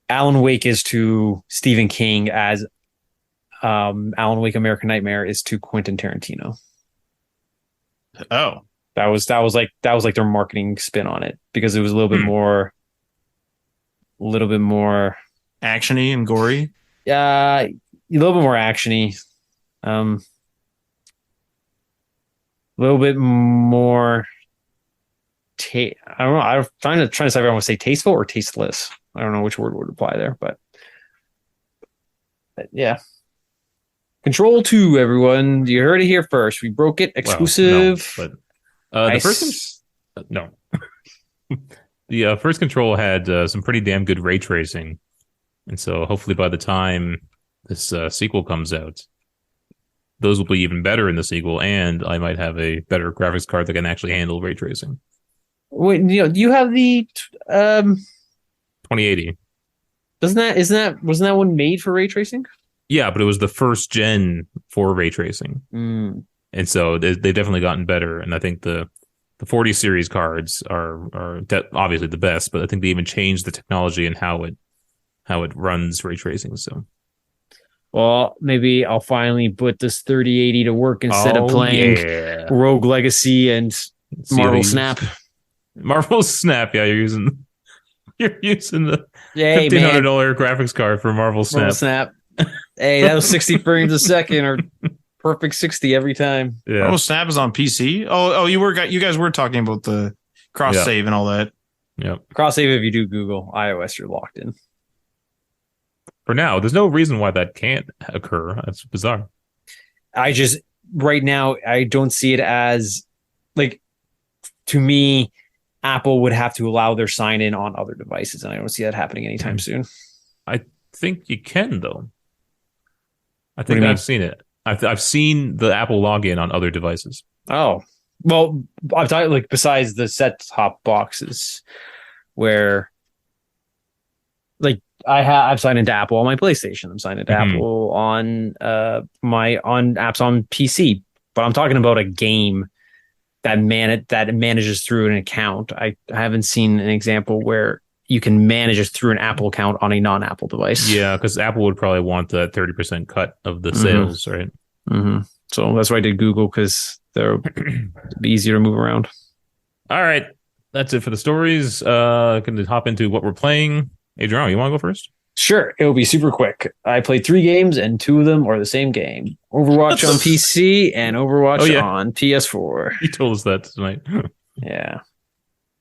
Alan Wake is to Stephen King as Alan Wake American Nightmare is to Quentin Tarantino. Oh, that was like their marketing spin on it, because it was a little bit more actiony and gory. A little bit more actiony. A little bit more. I don't know. I'm trying to decide if I want to say tasteful or tasteless. I don't know which word would apply there, but yeah. Control 2, everyone. You heard it here first. We broke it. Exclusive. Well, no, but the first no. The first Control had some pretty damn good ray tracing, and so hopefully by the time this sequel comes out, those will be even better in the sequel, and I might have a better graphics card that can actually handle ray tracing. Wait, do you have the 2080? Wasn't that one made for ray tracing? Yeah, but it was the first gen for ray tracing, and so they've definitely gotten better. And I think the 40 series cards are obviously the best, but I think they even changed the technology and how it how it runs ray tracing. So, Well, maybe I'll finally put this 3080 to work instead of playing Rogue Legacy and Marvel Snap. Marvel Snap, yeah, you're using the Hey, $1,500 graphics card for Marvel Snap. Marvel Snap. Hey, that was 60 frames a second, or perfect 60 every time. Yeah. Oh, Snap is on PC. Oh, you guys were talking about the cross save and all that. Yep. Cross save if you do Google iOS, you're locked in. For now, there's no reason why that can't occur. That's bizarre. Right now, I don't see it as like, to me, Apple would have to allow their sign in on other devices, and I don't see that happening anytime soon. I think you can, though. I think I've seen it. I've seen the Apple login on other devices. Oh, well, I'm talking like besides the set-top boxes, where like I've signed into Apple on my PlayStation. I'm signed into Apple on on apps on PC. But I'm talking about a game that manages through an account. I haven't seen an example where you can manage it through an Apple account on a non-Apple device. Yeah, because Apple would probably want the 30% cut of the sales, right? Mm-hmm. So that's why I did Google, because they're be easier to move around. All right, that's it for the stories. Going to hop into what we're playing. Adriano, you want to go first? Sure, it'll be super quick. I played 3 games, and 2 of them are the same game. Overwatch on PC and Overwatch on PS4. You told us that tonight. Yeah.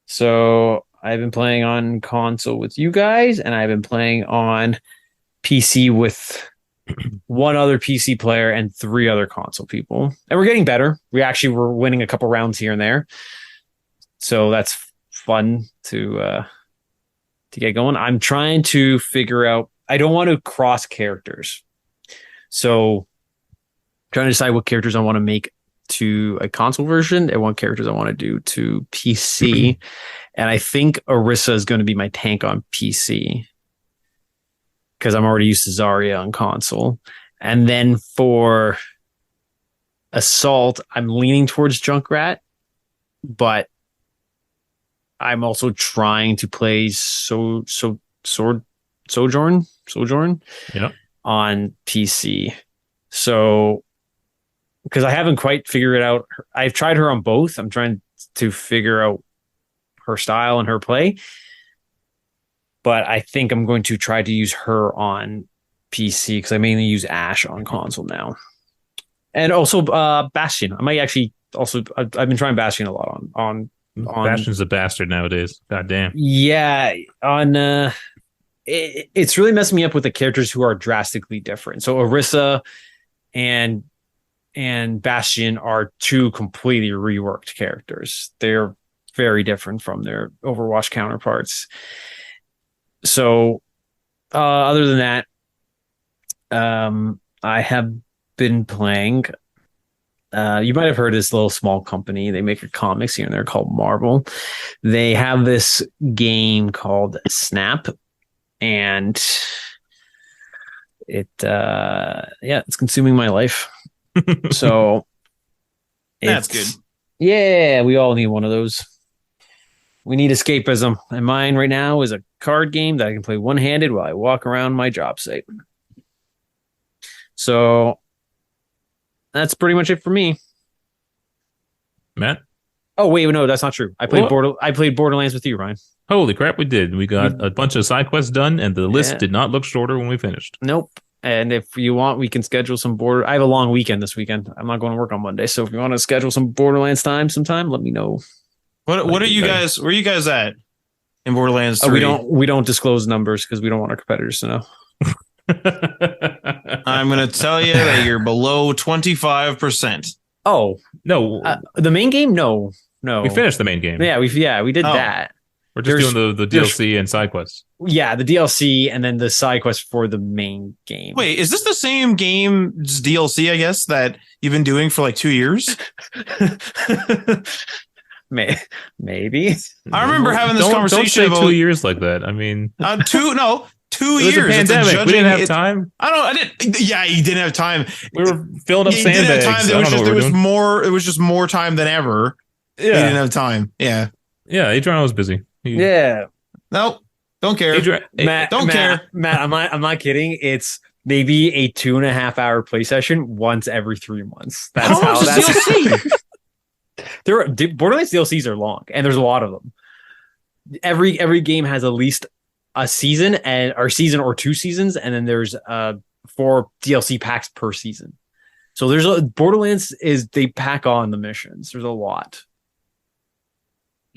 So I've been playing on console with you guys, and I've been playing on PC with one other PC player and 3 other console people. And we're getting better. We actually were winning a couple rounds here and there. So that's fun to get going. I'm trying to figure out, I don't want to cross characters. So trying to decide what characters I want to make to a console version and what characters I want to do to PC. And I think Orisa is going to be my tank on PC, because I'm already used to Zarya on console. And then for Assault, I'm leaning towards Junkrat, but I'm also trying to play Sojourn on PC. So, because I haven't quite figured it out. I've tried her on both. I'm trying to figure out her style and her play. But I think I'm going to try to use her on PC, because I mainly use Ashe on console now. And also Bastion. I might actually also, I've been trying Bastion a lot on Bastion's a bastard nowadays. God damn. Yeah, on it's really messing me up with the characters who are drastically different. So Orisa and Bastion are 2 completely reworked characters. They're very different from their Overwatch counterparts. So other than that, I have been playing. You might have heard this little small company. They make comics here and there called Marvel. They have this game called Snap, and it's consuming my life. So that's good. Yeah, we all need one of those. We need escapism. And mine right now is a card game that I can play one-handed while I walk around my job site. So that's pretty much it for me. Matt? Oh, wait, no, that's not true. I played Borderlands with you, Ryan. Holy crap, we did. We got a bunch of side quests done, and the list did not look shorter when we finished. Nope. And if you want, we can schedule some I have a long weekend this weekend. I'm not going to work on Monday. So if you want to schedule some Borderlands time sometime, let me know. What are you guys? Where are you guys at in Borderlands 3? We don't disclose numbers because we don't want our competitors to know. I'm going to tell you that you're below 25%. Oh no, the main game? No. We finished the main game. Yeah, we did that. We're just doing the DLC and side quests. Yeah, the DLC and then the side quest for the main game. Wait, is this the same game's DLC, I guess, that you've been doing for like 2 years? Maybe. I remember having this conversation don't say about 2 years like that. I mean, 2 years. It was a pandemic. We didn't have time. I didn't. Yeah, you didn't have time. We were filling up sandbags. It was just more time than ever. Yeah, you didn't have time. Yeah. Yeah, Adriano was busy. Yeah. No, Don't care. Don't care. Matt, I'm not kidding. It's maybe a 2.5 hour play session once every 3 months. That's How long is DLC? Borderlands DLCs are long, and there's a lot of them. Every game has at least a season or 2 seasons, and then there's 4 DLC packs per season. So Borderlands they pack on the missions. There's a lot.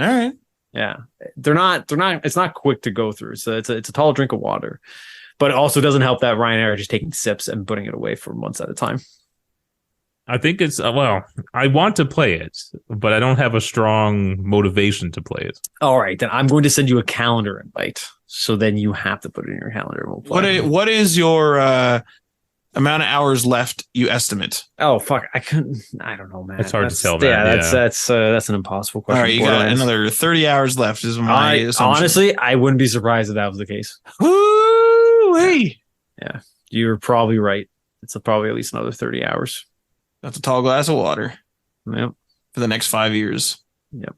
All right. Yeah, they're not. It's not quick to go through. So it's a tall drink of water, but it also doesn't help that Ryan and I are just taking sips and putting it away for months at a time. I think it's I want to play it, but I don't have a strong motivation to play it. All right, then I'm going to send you a calendar invite. So then you have to put it in your calendar. We'll play. What is your amount of hours left you estimate? Oh fuck, I don't know, man. It's hard to tell, man. Yeah, that's an impossible question. All right, you got another 30 hours left. Is my assumption. Honestly, I wouldn't be surprised if that was the case. Woo-wee. Yeah, you're probably right. It's probably at least another 30 hours. That's a tall glass of water. Yep. For the next 5 years. Yep.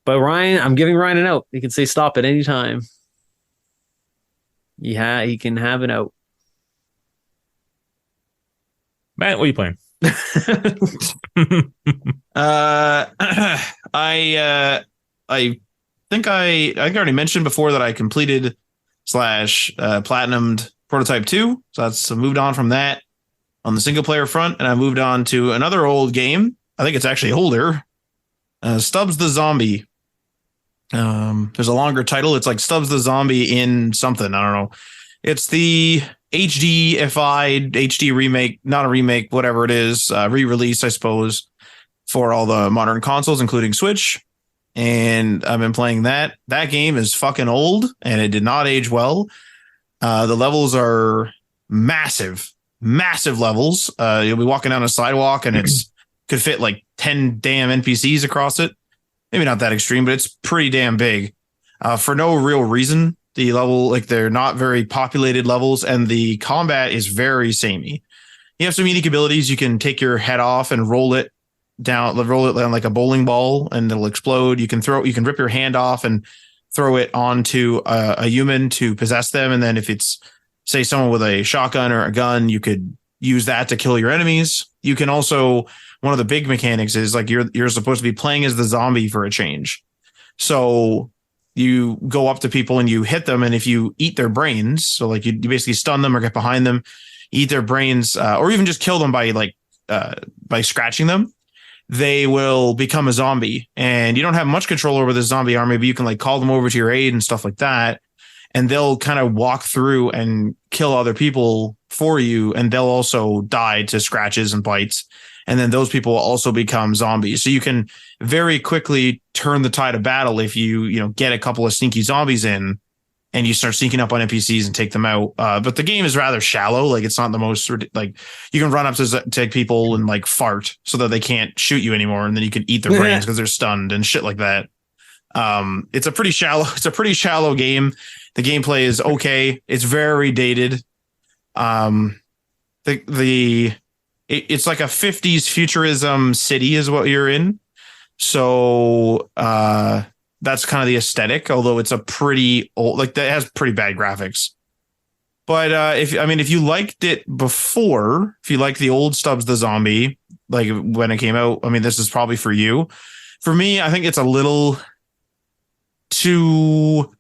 But Ryan, I'm giving Ryan an out. He can say stop at any time. Yeah, he can have an out. Matt, what are you playing? I think I already mentioned before that I completed / platinumed Prototype 2. So that's moved on from that on the single player front, and I moved on to another old game. I think it's actually older. Stubbs the Zombie. There's a longer title. It's like Stubbs the Zombie in something. I don't know. It's the HDified HD remake, not a remake, whatever it is, re-release, I suppose, for all the modern consoles, including Switch. And I've been playing that. That game is fucking old, and it did not age well. The levels are massive levels. You'll be walking down a sidewalk, and could fit like 10 damn NPCs across it. Maybe not that extreme, but it's pretty damn big. For no real reason. The level, like, they're not very populated levels, and the combat is very samey. You have some unique abilities. You can take your head off and roll it down like a bowling ball, and it'll explode. You can rip your hand off and throw it onto a human to possess them. And then if it's, say, someone with a shotgun or a gun, you could use that to kill your enemies. You can also, one of the big mechanics is like you're supposed to be playing as the zombie for a change. So you go up to people and you hit them, and if you eat their brains, so like you basically stun them or get behind them, eat their brains, or even just kill them by scratching them, they will become a zombie. And you don't have much control over the zombie army, but you can like call them over to your aid and stuff like that, and they'll kind of walk through and kill other people for you, and they'll also die to scratches and bites. And then those people will also become zombies. So you can very quickly turn the tide of battle if you get a couple of sneaky zombies in and you start sneaking up on NPCs and take them out. But the game is rather shallow. Like, it's not the most, like, you can run up to people and like fart so that they can't shoot you anymore. And then you can eat their brains because they're stunned and shit like that. It's a pretty shallow game. The gameplay is okay. It's very dated. It's like a 50s futurism city is what you're in. So that's kind of the aesthetic, although it's a pretty old, like, that has pretty bad graphics. But if you liked it before, if you like the old Stubbs the Zombie, like when it came out, I mean, this is probably for you. For me, I think it's a little too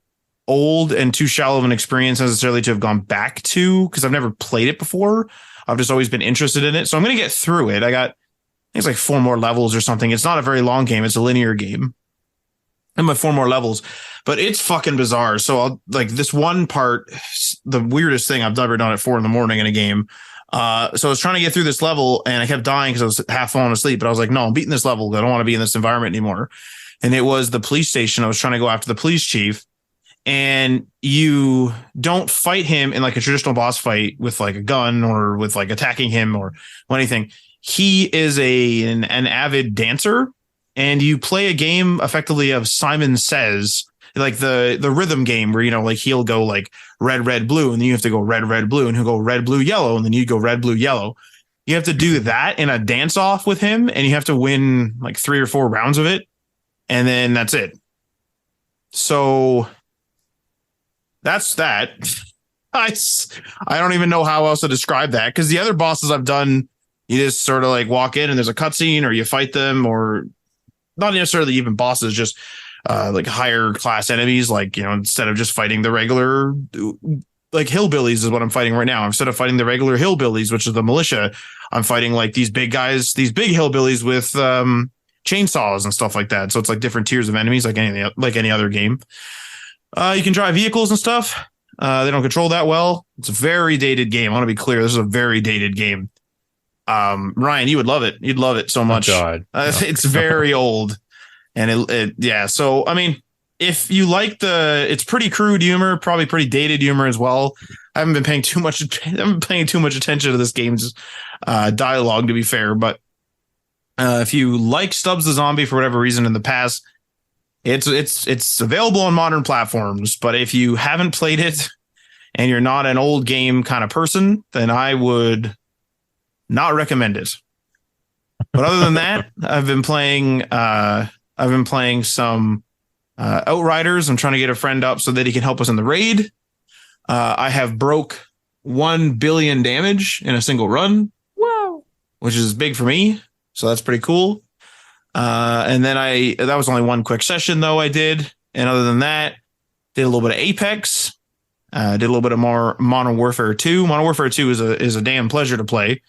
old and too shallow of an experience necessarily to have gone back to, because I've never played it before. I've just always been interested in it. So I'm going to get through it. I think it's like 4 more levels or something. It's not a very long game. It's a linear game. And my 4 more levels, but it's fucking bizarre. So I'll like this one part, the weirdest thing I've ever done at 4 a.m. in a game. So I was trying to get through this level and I kept dying because I was half falling asleep, but I was like, no, I'm beating this level. I don't want to be in this environment anymore. And it was the police station. I was trying to go after the police chief. And you don't fight him in like a traditional boss fight with like a gun or with like attacking him or anything. He is an avid dancer, and you play a game effectively of Simon Says, like the rhythm game where, like he'll go like red, red, blue, and then you have to go red, red, blue, and he'll go red, blue, yellow, and then you go red, blue, yellow. You have to do that in a dance off with him, and you have to win like 3 or 4 rounds of it. And then that's it. So that's that. I don't even know how else to describe that, because the other bosses I've done, you just sort of like walk in and there's a cutscene, or you fight them, or not necessarily even bosses, just like higher class enemies. Like, instead of just fighting the regular like hillbillies is what I'm fighting right now. Instead of fighting the regular hillbillies, which is the militia, I'm fighting like these big guys, these big hillbillies with chainsaws and stuff like that. So it's like different tiers of enemies, like any other game. You can drive vehicles and stuff. They don't control that well. It's a very dated game. I want to be clear. This is a very dated game. Ryan, you would love it. You'd love it so much. Oh, God. It's very old. And yeah. So, I mean, if you like it's pretty crude humor, probably pretty dated humor as well. I haven't been paying too much attention to this game's dialogue, to be fair. But if you like Stubbs the Zombie for whatever reason in the past, it's available on modern platforms. But if you haven't played it and you're not an old game kind of person, then I would not recommend it. But other than that, I've been playing some Outriders. I'm trying to get a friend up so that he can help us in the raid. I have broke 1 billion damage in a single run. Wow. Which is big for me. So that's pretty cool. And then that was only one quick session though I did. And other than that, did a little bit of Apex. Did a little bit of more Modern Warfare 2. Modern Warfare 2 is a damn pleasure to play.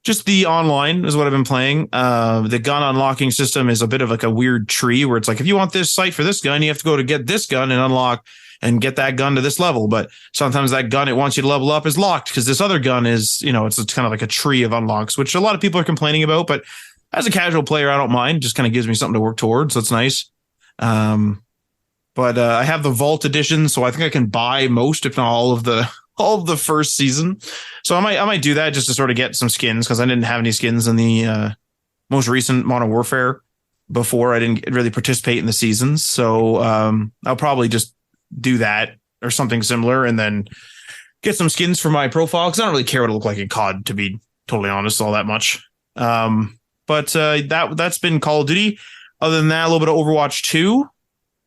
Just the online is what I've been playing. The gun unlocking system is a bit of like a weird tree where it's like, if you want this sight for this gun, you have to go to get this gun and unlock and get that gun to this level. But sometimes that gun it wants you to level up is locked because this other gun is, it's kind of like a tree of unlocks, which a lot of people are complaining about. But as a casual player, I don't mind. It just kind of gives me something to work towards. So it's nice. But I have the Vault edition, so I think I can buy most, if not all of the first season. So I might do that just to sort of get some skins, because I didn't have any skins in the most recent Modern Warfare before. I didn't really participate in the seasons. So I'll probably just do that or something similar and then get some skins for my profile, because I don't really care what it look like in COD, to be totally honest, all that much. But that's been Call of Duty. Other than that, a little bit of Overwatch 2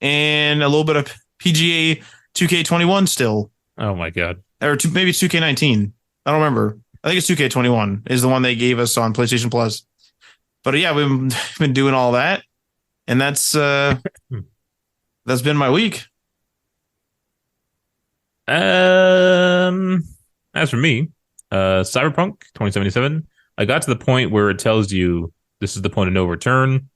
and a little bit of PGA 2K21 still. Oh my God. Or maybe it's 2K19. I don't remember. I think it's 2K21 is the one they gave us on PlayStation Plus. But yeah, we've been doing all that, and that's been my week. As for me, Cyberpunk 2077, I got to the point where it tells you this is the point of no return.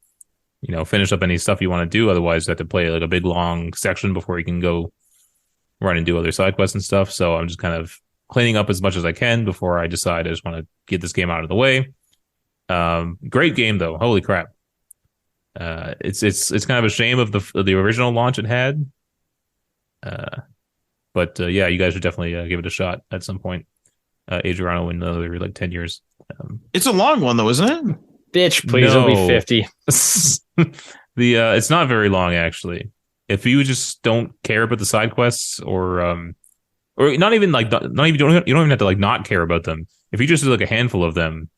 Finish up any stuff you want to do. Otherwise, you have to play like a big long section before you can go run and do other side quests and stuff. So I'm just kind of cleaning up as much as I can before I decide I just want to get this game out of the way. Great game though. Holy crap. It's kind of a shame of the original launch it had. But yeah, you guys should definitely give it a shot at some point. Adriano in another like 10 years. It's a long one though, isn't it? Bitch, please, No. it'll be 50. It's not very long actually. If you just don't care about the side quests, or not even like you don't even have to like not care about them. If you just do like a handful of them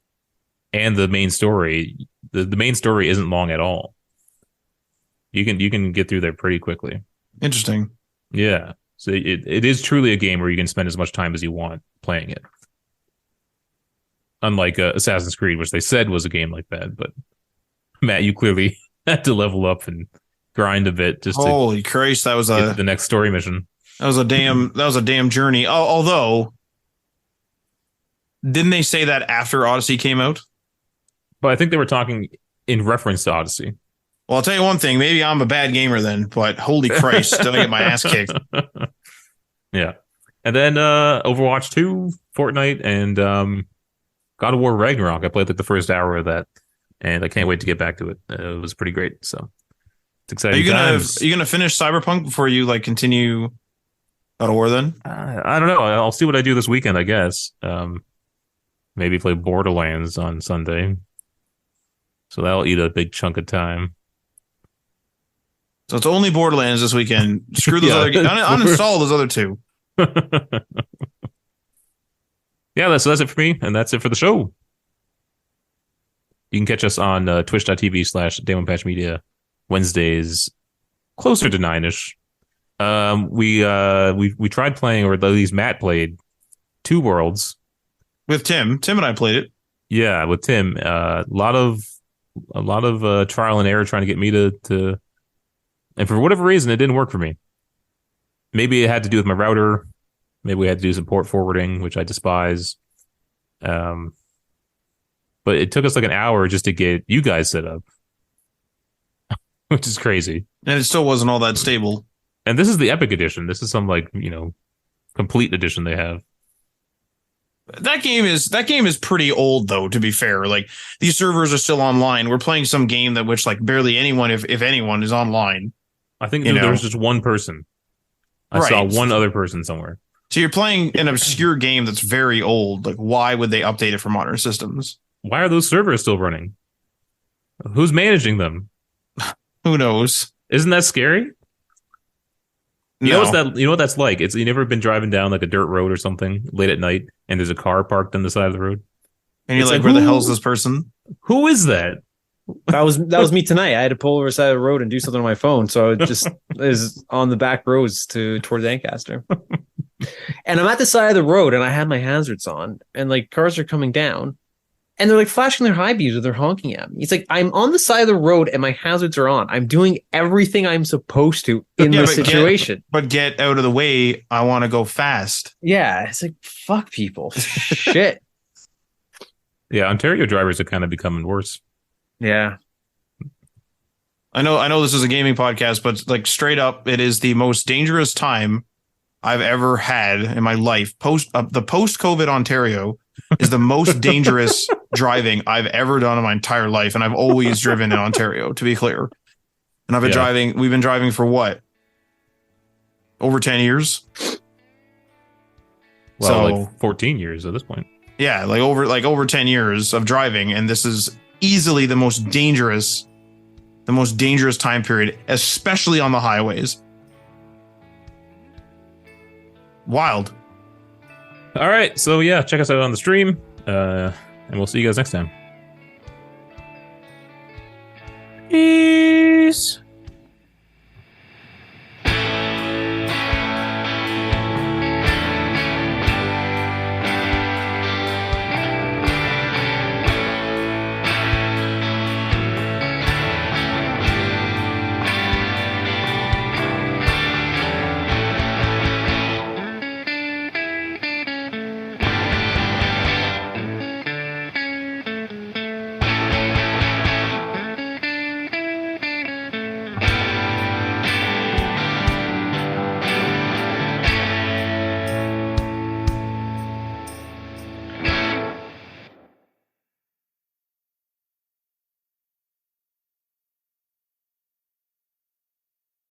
and the main story, the main story isn't long at all. You can get through there pretty quickly. Interesting. Yeah. So it is truly a game where you can spend as much time as you want playing it. Unlike Assassin's Creed, which they said was a game like that. But Matt, you clearly had to level up and grind a bit just Holy Christ, that was to get to the next story mission. That was a damn journey. Although, didn't they say that after Odyssey came out? But I think they were talking in reference to Odyssey. Well, I'll tell you one thing. Maybe I'm a bad gamer then, but holy Christ, did I get my ass kicked? Yeah. And then Overwatch 2, Fortnite, and God of War Ragnarok. I played like the first hour of that, and I can't wait to get back to it. It was pretty great. So it's exciting. Are you gonna finish Cyberpunk before you like continue God of War then? I don't know. I'll see what I do this weekend, I guess. Maybe play Borderlands on Sunday. So that'll eat a big chunk of time. So it's only Borderlands this weekend. Screw those other games. Uninstall those other two. Yeah, so that's it for me, and that's it for the show. You can catch us on twitch.tv/DamonPatchMedia Wednesdays, closer to 9-ish, We tried playing, or at least Matt played, Two Worlds. With Tim. Tim and I played it. Yeah, with Tim. A lot of trial and error trying to get me to, and for whatever reason, it didn't work for me. Maybe it had to do with my router. Maybe we had to do some port forwarding, which I despise. But it took us like an hour just to get you guys set up, which is crazy. And it still wasn't all that stable. And this is the Epic Edition. This is some complete edition they have. That game is pretty old though, to be fair. Like these servers are still online. We're playing some game that which like barely anyone, if anyone, is online. I think there was just one person. I saw one other person somewhere. So you're playing an obscure game that's very old. Like, why would they update it for modern systems? Why are those servers still running? Who's managing them? Who knows? Isn't that scary? You know what that's like? It's you never been driving down like a dirt road or something late at night, and there's a car parked on the side of the road, and you're like, where the hell is this person? Who is that? That was me tonight. I had to pull over the side of the road and do something on my phone, so it just is on the back roads towards Ancaster. And I'm at the side of the road, and I have my hazards on, and like cars are coming down, and they're like flashing their high beams or they're honking at me. It's like I'm on the side of the road and my hazards are on. I'm doing everything I'm supposed to in this situation. But get out of the way. I want to go fast. Yeah, it's like fuck people. Shit. Yeah, Ontario drivers are kind of becoming worse. Yeah. I know this is a gaming podcast, but like straight up, it is the most dangerous time I've ever had in my life. The post-COVID Ontario is the most dangerous driving I've ever done in my entire life. And I've always driven in Ontario, to be clear. And we've been driving for what? Over 10 years? Well, like 14 years at this point. Yeah, like over 10 years of driving. And this is easily the most dangerous time period, especially on the highways. Wild. All right, so yeah, check us out on the stream, and we'll see you guys next time. Peace.